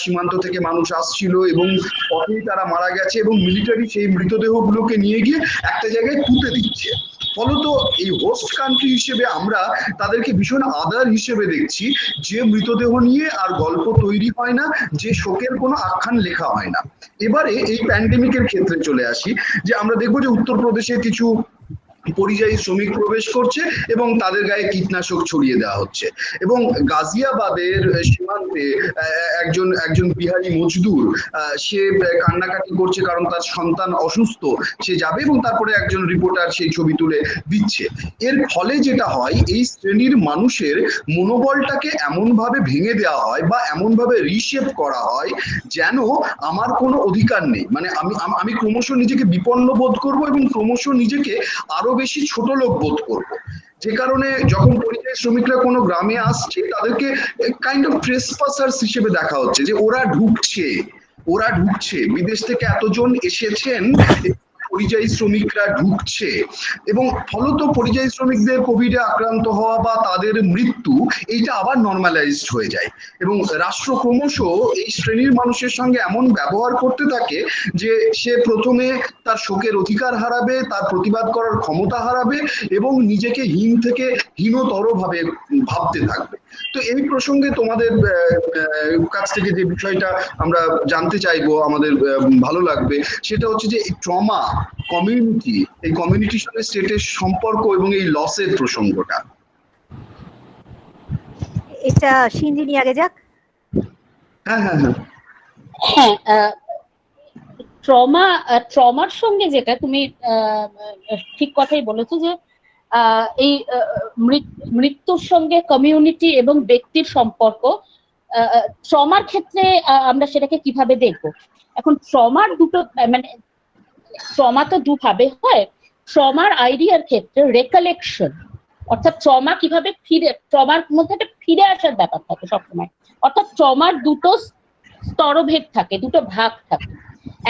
সীমান্ত থেকে মানুষ আসছিল এবং পথেই তারা মারা গেছে, এবং মিলিটারি সেই মৃতদেহগুলোকে নিয়ে গিয়ে একটা জায়গায় পুঁতে দিচ্ছে। ফলত এই হোস্ট কান্ট্রি হিসেবে আমরা তাদেরকে ভীষণ আদার হিসেবে দেখছি, যে মৃতদেহ নিয়ে আর গল্প তৈরি হয় না, যে শোকের কোনো আখ্যান লেখা হয় না। এবারে এই প্যান্ডেমিকের ক্ষেত্রে চলে আসি, যে আমরা দেখবো যে উত্তরপ্রদেশে কিছু পরিযায়ী শ্রমিক প্রবেশ করছে এবং তাদের গায়ে কীটনাশক ছড়িয়ে দেওয়া হচ্ছে, এবং গাজিয়াবাদের সীমান্তে একজন বিহারি মজদুর, সে কান্নাকাটি করছে কারণ তার সন্তান অসুস্থ, সে যাবে এবং তারপরে একজন রিপোর্টার সেই ছবি তুলে দিচ্ছে। এর ফলে যেটা হয়, এই শ্রেণীর মানুষের মনোবলটাকে এমন ভাবে ভেঙে দেওয়া হয় বা এমন ভাবে রিশেপ করা হয় যেন আমার কোনো অধিকার নেই, মানে আমি ক্রমশ নিজেকে বিপন্ন বোধ করব এবং ক্রমশ নিজেকে আরো বেশি ছোট লোক বোধ করব। যে কারণে যখন পরিযায়ী শ্রমিকরা কোনো গ্রামে আসছে, তাদেরকে কাইন্ড অফ ট্রেসপাসার্স হিসেবে দেখা হচ্ছে, যে ওরা ঢুকছে, বিদেশ থেকে এতজন এসেছেন, পরিযায়ী শ্রমিকরা ঢুকছে, এবং ফলত পরিযায়ী শ্রমিকদের কোভিডে আক্রান্ত হওয়া বা তাদের মৃত্যু, এইটা আবার নর্মালাইজড হয়ে যায়, এবং রাষ্ট্র ক্রমশ এই শ্রেণীর মানুষের সঙ্গে এমন ব্যবহার করতে থাকে যে সে প্রথমে তার শোকের অধিকার হারাবে, তার প্রতিবাদ করার ক্ষমতা হারাবে, এবং নিজেকে হীন থেকে হীনতর ভাবে ভাবতে থাকবে। তো এই প্রসঙ্গে তোমাদের কাছ থেকে যে বিষয়টা আমরা জানতে চাইবো, আমাদের ভালো লাগবে, সেটা হচ্ছে যে ট্রমা, কমিউনিটি, এই কমিউনিটির সঙ্গে স্টেটের সম্পর্ক এবং এই লসের প্রসঙ্গটা। এটা সিঞ্জিনি আগে যাক। হ্যাঁ, ট্রমার সঙ্গে যেটা তুমি ঠিক কথাই বলেছো, যে এই মৃত্যুর সঙ্গে কমিউনিটি এবং ব্যক্তির সম্পর্ক, ট্রমার ক্ষেত্রে আমরা সেটাকে কিভাবে দেখব। এখন ট্রমার দুটো, মানে ট্রমা তো দুভাবে হয়। ট্রমার আইডিয়ার ক্ষেত্রে রেকালেকশন, অর্থাৎ ট্রমা কিভাবে ট্রমার মধ্যে একটা ফিরে আসার ব্যাপার থাকে সবসময়, অর্থাৎ ট্রমার দুটো স্তরভেদ থাকে, দুটো ভাগ থাকে।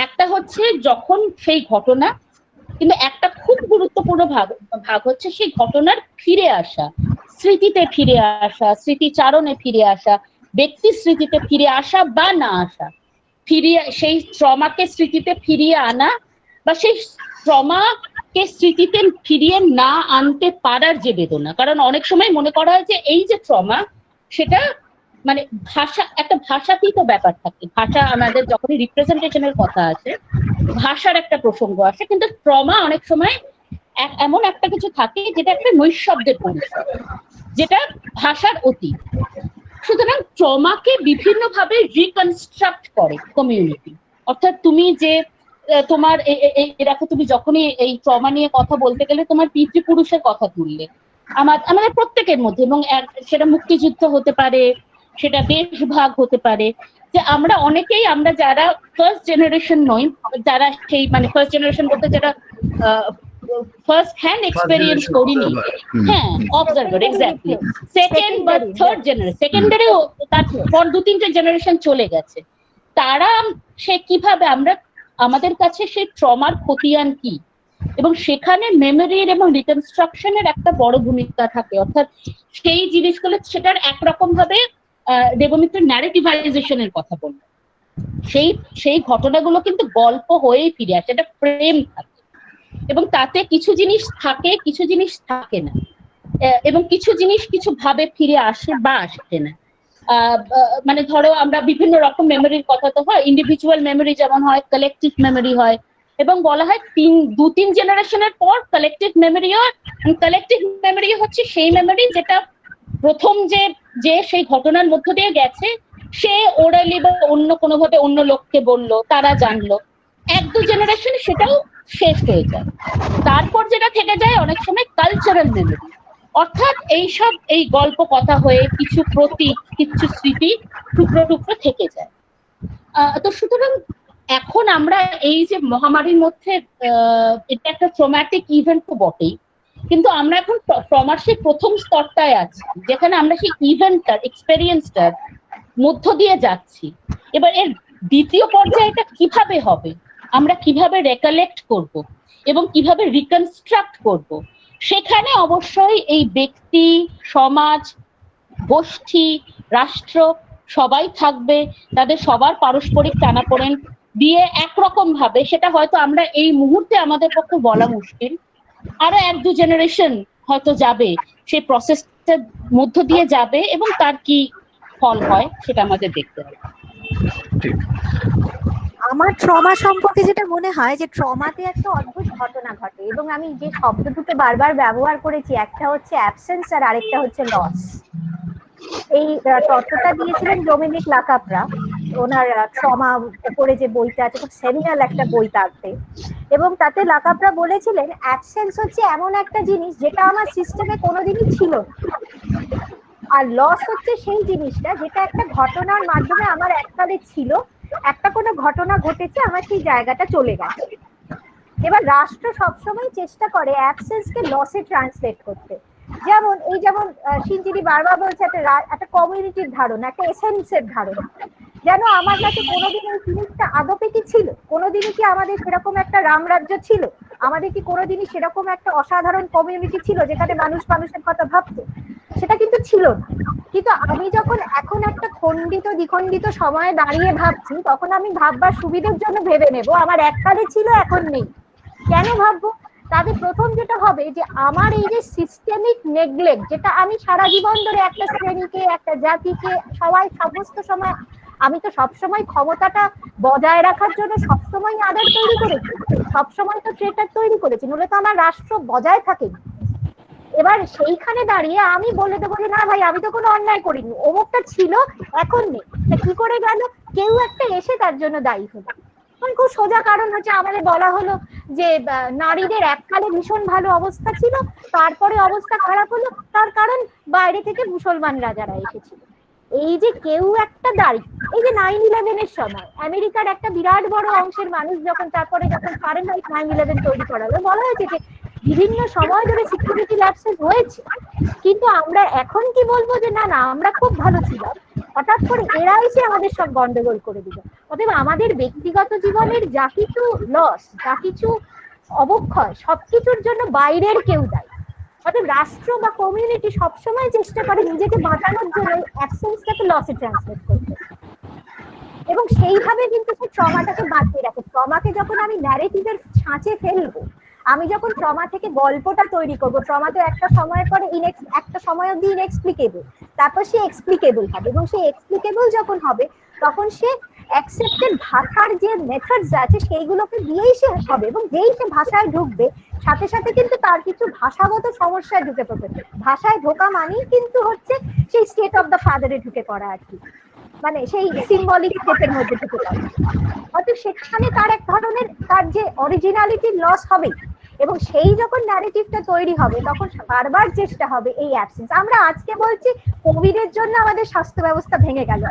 একটা হচ্ছে যখন সেই ঘটনা, কিন্তু একটা খুব গুরুত্বপূর্ণ ভাগ হচ্ছে সেই ঘটনার ফিরে আসা, স্মৃতিতে ফিরে আসা, স্মৃতিচারণে ফিরে আসা, ব্যক্তির স্মৃতিতে ফিরে আসা বা না আসা, সেই ট্রমাকে স্মৃতিতে ফিরিয়ে আনা, বা সেই ট্রমাকে স্মৃতিতে ফিরিয়ে না আনতে পারার যে বেদনা। কারণ অনেক সময় মনে করা হয় যে এই যে ট্রমা, সেটা মানে একটা ভাষাতীত ব্যাপার থাকে, ভাষা আমাদের যখনই রিপ্রেজেন্টেশনের কথা আছে, ভাষার একটা প্রসঙ্গ আসে, কিন্তু ট্রমা অনেক সময় এমন একটা কিছু থাকে যেটা একটা নৈশব্দের পরিচয়, যেটা ভাষার অতীত। সুতরাং ট্রমাকে বিভিন্ন ভাবে রিকনস্ট্রাক্ট করে কমিউনিটি। অর্থাৎ তুমি যে তোমার দেখো, তুমি যখনই এই ট্রমা নিয়ে কথা বলতে গেলে তোমার পিতৃপুরুষের কথা তুললে, আমাদের প্রত্যেকের মধ্যে, এবং সেটা মুক্তিযুদ্ধ হতে পারে, সেটা দেশভাগ হতে পারে, যে আমরা অনেকেই, আমরা যারা ফার্স্ট জেনারেশন নই, যারা সেই মানে ফার্স্ট জেনারেশন বলতে যারা ফার্স্ট হ্যান্ড এক্সপেরিয়েন্স করিনি, হ্যাঁ, অবজার্ভার, এক্স্যাক্টলি, সেকেন্ড বা থার্ড জেনারেশন, সেকেন্ডারিও তার পর 2-3টে জেনারেশন চলে গেছে, তারা সে কিভাবে আমাদের কাছে সেই ট্রমার খতিয়ান কি, এবং সেখানে মেমোরির এবং রিকনস্ট্রাকশনের একটা বড় ভূমিকা থাকে। অর্থাৎ সেই জিনিসগুলো সেটার একরকম ভাবে দেবমিত্রের ন্যারেটিভাইজেশনের কথা বললেন, সেই ঘটনাগুলো কিন্তু গল্প হয়েই ফিরে আসে, একটা ফ্রেম থাকে এবং তাতে কিছু জিনিস থাকে, কিছু জিনিস থাকে না, এবং কিছু জিনিস কিছু ভাবে ফিরে আসে বা আসে না। মানে ধরো আমরা বিভিন্ন রকম মেমোরির কথা তো হয়, ইন্ডিভিজুয়াল মেমোরি যেমন হয়, কালেকটিভ মেমোরি হয়, এবং বলা হয় 2-3 জেনারেশনের পর কালেকটিভ মেমোরি হচ্ছে সেই মেমোরি যেটা প্রথম যে সেই ঘটনার মধ্য দিয়ে গেছে, সে ওরালি বা অন্য কোনো ভাবে অন্য লোককে বললো, তারা জানলো, 1-2 জেনারেশনে সেটাও শেষ হয়ে যায়। তারপর যেটা থেকে যায় অনেক সময় কালচারাল মেমোরি, অর্থাৎ এই গল্প কথা হয়ে কিছু প্রতীক, কিছু স্মৃতি টুকরো টুকরো থেকে যায়। তো সুতরাং এখন আমরা এই যে মহামারীর মধ্যে এটা একটা ট্রমাটিক ইভেন্ট তো বটেই, কিন্তু আমরা এখন ট্রমার সেই প্রথম স্তরটায় আছি, যেখানে আমরা সেই ইভেন্টটার এক্সপেরিয়েন্সটার মধ্য দিয়ে যাচ্ছি। এবার এর দ্বিতীয় পর্যায়টা কিভাবে হবে, আমরা কিভাবে রেকালেক্ট করব এবং কিভাবে রিকনস্ট্রাক্ট করব, সেখানে অবশ্যই এই ব্যক্তি, সমাজ, গোষ্ঠী, রাষ্ট্র সবাই থাকবে, তাদের সবার পারস্পরিক টানাপোড়েন দিয়ে একরকম ভাবে, সেটা হয়তো আমরা এই মুহূর্তে আমাদের পক্ষে বলা মুশকিল, আরো 1-2 জেনারেশন হয়তো যাবে, সেই প্রসেসটার মধ্য দিয়ে যাবে এবং তার কি ফল হয় সেটা আমাদের দেখতে হবে। আমার ট্রমা সম্পর্কে যেটা মনে হয় যে ট্রমাতে একটা অদ্ভুত ঘটনা ঘটে, এবং আমি যে শব্দ দুটো বারবার ব্যবহার করেছি, একটা হচ্ছে অ্যাবসেন্স আর আরেকটা হচ্ছে লস। এই তত্ত্বটা দিয়েছিলেন ডোমিনিক লাকাপ্রা, ওনার ট্রমা উপরে যে বইটা আছে, খুব সেমিনাল একটা বই তাতে, এবং তাতে লাকাপ্রা বলেছিলেন অ্যাবসেন্স হচ্ছে এমন একটা জিনিস যেটা আমার সিস্টেমে কোনোদিনই ছিল না, আর লস হচ্ছে সেই জিনিসটা যেটা একটা ঘটনার মাধ্যমে আমার এককালে ছিল, একটা কোনো ঘটনা ঘটেছে, আমার সেই জায়গাটা চলে গেছে। এবার রাষ্ট্র সবসময় চেষ্টা করে অ্যাবসেন্সকে লসে ট্রান্সলেট করতে। যেমন সিনচিনি বারবার বলছে একটা কমিউনিটির ধারণা, একটা এসেন্সের ধারণা, যেন আমার কাছে কোনোদিন এই জিনিসটা আদপে কি ছিল, কোনোদিনই কি আমাদের সেরকম একটা রামরাজ্য ছিল, আমাদের কি কোনোদিনই সেরকম একটা অসাধারণ কমিউনিটি ছিল যেখানে মানুষ মানুষের কথা ভাবতো, সেটা কিন্তু ছিল না। কিন্তু আমি যখন এখন একটা খণ্ডিত দ্বিখণ্ডিত সময়ে দাঁড়িয়ে ভাবছি, তখন আমি ভাববার সুবিধার জন্য ভেবে নেব আমার এককালে ছিল এখন নেই। কেন ভাববো? তাদের প্রথম যেটা হবে যে আমার এই যে সিস্টেমিক নেগলেক্ট, যেটা আমি সারা জীবন ধরে একটা শ্রেণীকে, একটা জাতিকে, সমস্ত সময় আমি তো সবসময় ক্ষমতাটা বজায় রাখার জন্য সবসময় আদর তৈরি করেছি, সবসময় তো ট্রেটার তৈরি করেছি, নইলে তো আমার রাষ্ট্র বজায় থাকেনি। এবার সেইখানে দাঁড়িয়ে আমি বলে দেবো যে না ভাই, আমি তো কোনো অন্যায় করিনি, অমুকটা ছিল এখন নেই, কি করে গেল? কেউ একটা এসে তার জন্য দায়ী হলো। খুব সোজা কারণ হচ্ছে আমাদের বলা হলো যে নারীদের এককালে ভীষণ ভালো অবস্থা ছিল, তারপরে অবস্থা খারাপ হলো, তার কারণ বাইরে থেকে মুসলমান রাজারা এসেছিল। এই যে কেউ একটা দায়ী, এই যে 9/11-এর সময় আমেরিকার একটা বিরাট বড় অংশের মানুষ যখন ফারেনহাইট 9/11 তৈরি করা হলো, বলা হয়েছে যে বিভিন্ন সময় ধরে সিকিউরিটি ল্যাপসেস হয়েছে, কিন্তু আমরা এখন কি বলবো যে না না আমরা খুব ভালো ছিলাম, হঠাৎ করে এরা এসে আমাদের সব গন্ডগোল করে দিল। অতএব আমাদের ব্যক্তিগত জীবনের যা কিছু লস, যা কিছু অবক্ষয়, সবকিছুর জন্য বাইরের কেউ দায়ী। অতএব রাষ্ট্র বা কমিউনিটি সবসময় চেষ্টা করে নিজেকে বাঁচানোর জন্য অ্যাবসেন্সটাকে লসে ট্রান্সলেট করতে, এবং সেইভাবে কিন্তু সে ট্রমাটাকে বাঁচিয়ে রাখে। ট্রমাকে যখন আমি ন্যারেটিভের ছাঁচে ফেলবো, আমি যখন ট্রমা থেকে গল্পটা তৈরি করবো, ট্রমা তো একটা সময়ের পরে একটা সময় অব্দি ইনএক্সপ্লিকেবল, তারপর সে এক্সপ্লিকেবল হবে, এবং সে এক্সপ্লিকেবল যখন হবে তখন সে অ্যাকসেপ্টেড ভাষার যে মেথডস আছে সেইগুলোকে দিয়েই সে হবে, এবং যেই সে ভাষায় ঢুকবে সাথে সাথে কিন্তু তার কিছু ভাষাগত সমস্যায় ঢুকে পড়বে। ভাষায় ঢোকা মানেই কিন্তু হচ্ছে সেই স্টেট অফ দ্য ফাদারে ঢুকে পড়া আর কি, মানে সেই সিম্বলিক স্টেপের মধ্যে ঢুকে পড়া। অতএব সেখানে তার এক ধরনের তার যে অরিজিনালিটির লস হবে, এবং সেই যখন ন্যারেটিভটা তৈরি হবে তখন বারবার চেষ্টা হবে এই অ্যাবসেন্স। আমরা আজকে বলছি কোভিড এর জন্য আমাদের স্বাস্থ্য ব্যবস্থা ভেঙে গেল,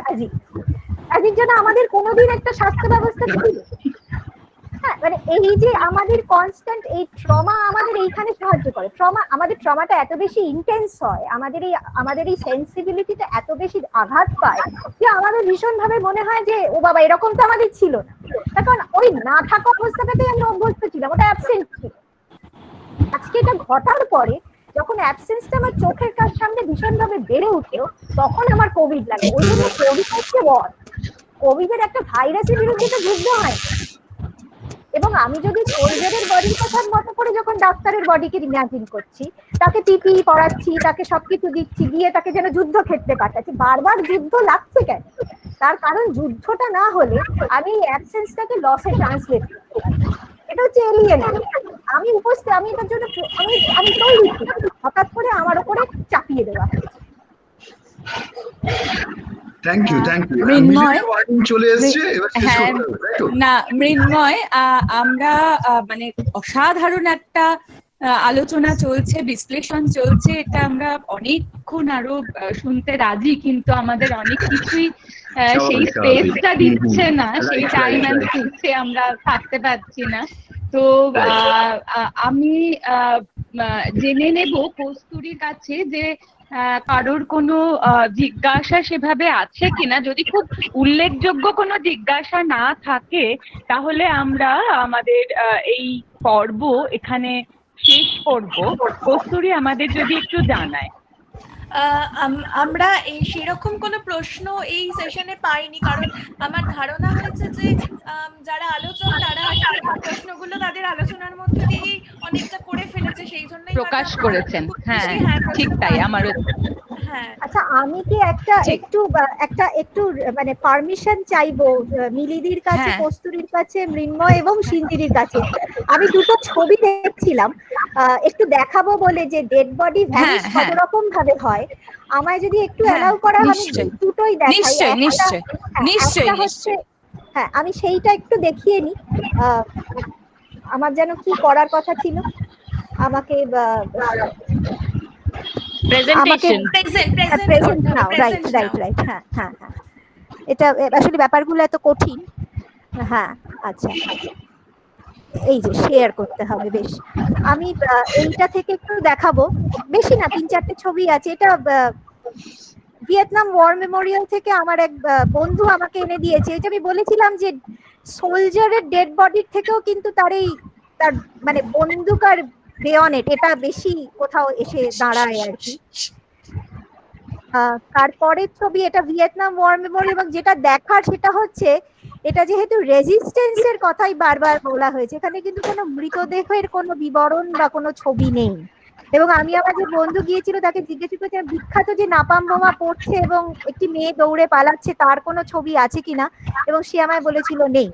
আজির জন্য আমাদের কোনোদিন একটা স্বাস্থ্য ব্যবস্থা ছিল। হ্যাঁ, মানে এই যে আমাদের কনস্ট্যান্ট এই ট্রমা আমাদের এইখানে সাহায্য করে। আমাদের ট্রমাটা এত বেশি ইন্টেন্স হয়, আমাদের এই সেন্সিবিলিটিটা এত বেশি আঘাত পায় যে আমাদের ভীষণ ভাবে মনে হয় যে ও বাবা এরকম তো আমাদের ছিল না। এখন ওই না থাকা অবস্থাটাতেই আমরা অভ্যস্ত ছিলাম, ওটা অ্যাবসেন্ট ছিল। আজকে এটা ঘটার পরে যখন অ্যাবসেন্সটা আমার চোখের সামনে ভীষণভাবে বেড়ে উঠলো, তখন আমার কোভিড লাগে। ওই জন্য কোভিড হচ্ছে বল, কোভিডের একটা ভাইরাসের বিরুদ্ধে তো যুদ্ধ হয়। এবং আমি যদি সোলজারের বডির কথার মতো করে যখন ডাক্তারের বডিকে ইমাজিন করছি, তাকে পিপিই পড়াচ্ছি, তাকে সবকিছু দিচ্ছি, দিয়ে তাকে যেন যুদ্ধক্ষেত্রে পাঠাচ্ছি, বারবার যুদ্ধ লাগছে কেন? তার কারণ যুদ্ধটা না হলে আমি এই অ্যাবসেন্সটাকে লসে ট্রান্সলেট করতে পারি। এটা হচ্ছে এলিয়েন। আমি উপস্থিত, আমি এটার জন্য আমি তৈরি, হঠাৎ করে আমার উপরে চাপিয়ে দেওয়া হয়েছে। Thank you, thank you. Mrinmoy, চলে এসেছে, এবার শেষ হ্যাঁ, করতে হবে, তাই তো? না মৃন্ময়, আমরা মানে অসাধারণ একটা আলোচনা চলছে, বিশ্লেষণ চলছে, এটা আমরা অনেকক্ষণ আরো শুনতে রাজি, কিন্তু আমাদের অনেক কিছুই সেই স্পেসটা দিচ্ছে না, সেই টাইম এন্ড স্পেসে আমরা থাকতে পারছি না। তো আমি জেনে নেব কস্তুরীর কাছে যে কারোর কোনো জিজ্ঞাসা সেভাবে আছে কিনা। যদি খুব উল্লেখযোগ্য কোনো জিজ্ঞাসা না থাকে তাহলে আমরা আমাদের এই পর্ব এখানে শেষ করব। কস্তুরী আমাদের যদি একটু জানায়। আমরা এই সেরকম কোনো প্রশ্ন এই সেশনে পাইনি, কারণ আমার ধারণা হয়েছে যে যারা আলোচক তারা প্রশ্নগুলো তাদের আলোচনার মধ্যে দিয়েই অনেকটা করে ফেলেছে, সেই জন্যই প্রকাশ করেছেন। হ্যাঁ, ঠিক তাই আমারও। হ্যাঁ, আচ্ছা, আমি কি একটু মানে পারমিশন চাইবো মিলিদির কাছে, কস্তুরীর কাছে, মৃন্ময় এবং সিঞ্জিরির কাছে। আমি দুটো ছবি দেখছিলাম, একটু দেখাবো বলে, যে ডেড বডি ভ্যানিশ কত রকম ভাবে হয়। আমায় যদি একটু অ্যালাউ করা, আমি দুটোই দেখাই। নিশ্চয়ই। হ্যাঁ, আমি সেইটা একটু দেখিয়ে নি। আমার যেন কি করার কথা ছিল, আমাকে এটা আসলে ব্যাপারগুলো এত কঠিন। হ্যাঁ, আচ্ছা, এই যে শেয়ার করতে হবে। বেশ, আমি এইটা থেকে একটু দেখাবো, বেশি না, 3-4টে ছবি আছে। এটা ভিয়েতনাম ওয়ার মেমোরিয়াল থেকে আমার এক বন্ধু আমাকে এনে দিয়েছে। এটা আমি বলেছিলাম যে সোলজারের ডেড বডির থেকেও কিন্তু তার মানে বন্দুক আর বেয়নেট এটা বেশি কোথাও এসে দাঁড়ায় আর কি। তারপরের ছবি, এটা ভিয়েতনাম ওয়ার মেমোরিয়াল, এবং যেটা দেখার সেটা হচ্ছে, এটা যেহেতু রেজিস্ট্যান্সের কথাই বারবার বলা হয়েছে, এখানে কিন্তু কোনো মৃতদেহের কোনো বিবরণ বা কোনো ছবি নেই। এবং আমি আমার যে বন্ধু গিয়েছিল তাকে জিজ্ঞেস করছি, বিখ্যাত যে নাপাম বোমা পড়ছে এবং একটি মেয়ে দৌড়ে পালাচ্ছে, তার কোনো ছবি আছে কিনা, এবং সে আমায় বলেছিল নেই।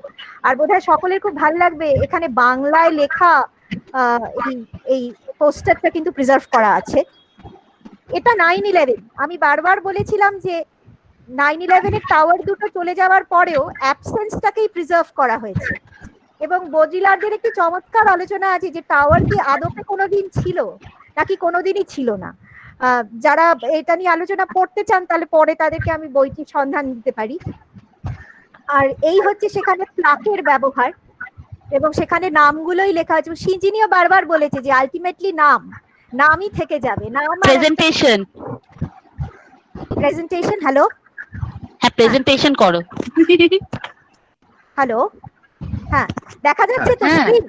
আর বোধহয় সকলের খুব ভালো লাগবে, এখানে বাংলায় লেখা এই পোস্টারটা কিন্তু প্রিজার্ভ করা আছে। এটা 9/11। আমি বারবার বলেছিলাম যে 9/11 এর টাওয়ার দুটো চলে যাওয়ার পরেও অ্যাবসেন্সটাকেই প্রিজার্ভ করা হয়েছে। এবং বজিলারদের একটি চমৎকার আলোচনা আছে যে টাওয়ার কি আদপে কোনোদিন ছিল নাকি কোনোদিনই ছিল না। যারা এটা নিয়ে আলোচনা পড়তে চান তাহলে পরে তাদেরকে আমি বইটির সন্ধান দিতে পারি। আর এই হচ্ছে সেখানে প্লাকের ব্যবহার, এবং সেখানে নামগুলোই লেখা আছে। সিঞ্জিনিও বারবার বলেছে যে আলটিমেটলি নামই থেকে যাবে। প্রেজেন্টেশন হ্যালো, হ্যাঁ, প্রেজেন্টেশন করো। হ্যালো, হ্যাঁ, দেখা যাচ্ছে তো স্ক্রিন?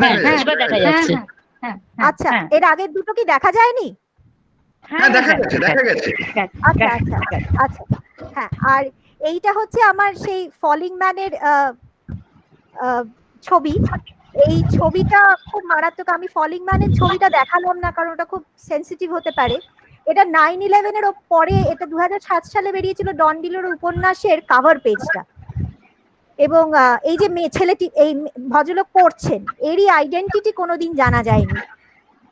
হ্যাঁ, এবার দেখা যাচ্ছে। আচ্ছা, এর আগের দুটো কি দেখা যায়নি? হ্যাঁ, দেখা গেছে। আচ্ছা আচ্ছা আচ্ছা, হ্যাঁ। আর এইটা হচ্ছে আমার সেই ফলিং ম্যানের ছবি। এই ছবিটা খুব মারাত্মক। আমি ফলিং ম্যানের ছবিটা দেখালাম না কারণ ওটা খুব সেন্সিটিভ হতে পারে। এটা 9/11 এর পরে, এটা 2007 সালে বেরিয়েছিল ডন ডিলোর উপন্যাসের কাভার পেজটা। এবং এই যে ছেলেটি, এই ভদ্রলোক পড়ছেন, এরই আইডেন্টিটি কোনোদিন জানা যায়নি।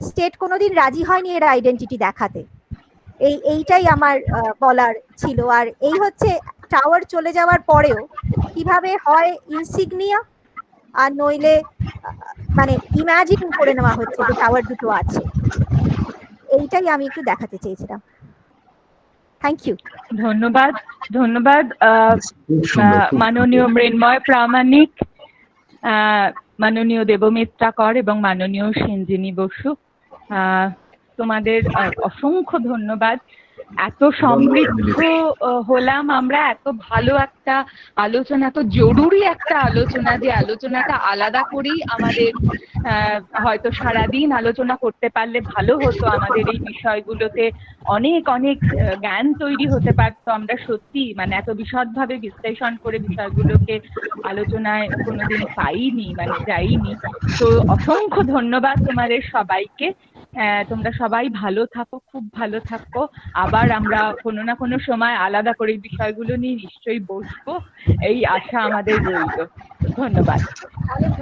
স্টেট কোনোদিন রাজি হয়নি এর আইডেন্টিটি দেখাতে। এইটাই আমার বলার ছিল। আর এই হচ্ছে টাওয়ার চলে যাওয়ার পরেও কিভাবে হয় ইনসিগনিয়া, আর নইলে মানে ইমাজিন করে নেওয়া হচ্ছে যে টাওয়ার দুটো আছে। এইটাই আমি একটু দেখাতে চেয়েছিলাম। Thank you. ধন্যবাদ মাননীয় মৃন্ময় প্রামাণিক, মাননীয় দেবমিত্রা কর এবং মাননীয় সিঞ্জিনী বসু। তোমাদের অসংখ্য ধন্যবাদ। এত সমৃদ্ধ হলাম আমরা, এত ভালো একটা আলোচনা, এত জরুরি একটা আলোচনা, যে আলোচনাটা আলাদা করেই আমাদের হয়তো সারাদিন আলোচনা করতে পারলে ভালো হতো। আমাদের এই বিষয়গুলোতে অনেক অনেক জ্ঞান তৈরি হতে পারতো। আমরা সত্যি মানে এত বিশদভাবে বিশ্লেষণ করে বিষয়গুলোকে আলোচনায় কোনোদিন পাইনি, মানে যাইনি। তো অসংখ্য ধন্যবাদ তোমাদের সবাইকে। তোমরা সবাই ভালো থাকো, খুব ভালো থাকো। আবার আমরা কোনো না কোনো সময় আলাদা করে বিষয়গুলো নিয়ে নিশ্চয়ই বসবো, এই আশা আমাদের রইল। ধন্যবাদ।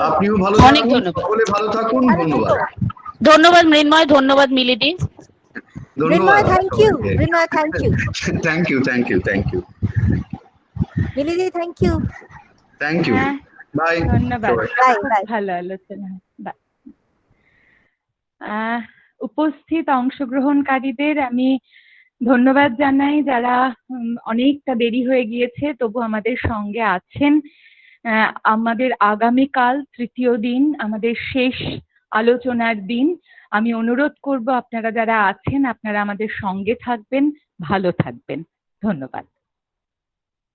আপনিও ভালো অনেক থাকুন, ধন্যবাদ। সকলে ভালো থাকুন। ধন্যবাদ। ধন্যবাদ মৃন্ময়, ধন্যবাদ মিলিদি। Mrinmoy thank you, Mrinmoy thank you, thank you, thank you, thank you, মিলিদি thank you, thank you. Bye. ধন্যবাদ। Bye bye. ভালো আলোচনা। বাই। উপস্থিত অংশগ্রহণকারীদের আমি ধন্যবাদ জানাই, যারা অনেকটা দেরি হয়ে গিয়েছে তবু আমাদের সঙ্গে আছেন। আমাদের আগামীকাল তৃতীয় দিন, আমাদের শেষ আলোচনার দিন। আমি অনুরোধ করব আপনারা যারা আছেন আপনারা আমাদের সঙ্গে থাকবেন, ভালো থাকবেন। ধন্যবাদ।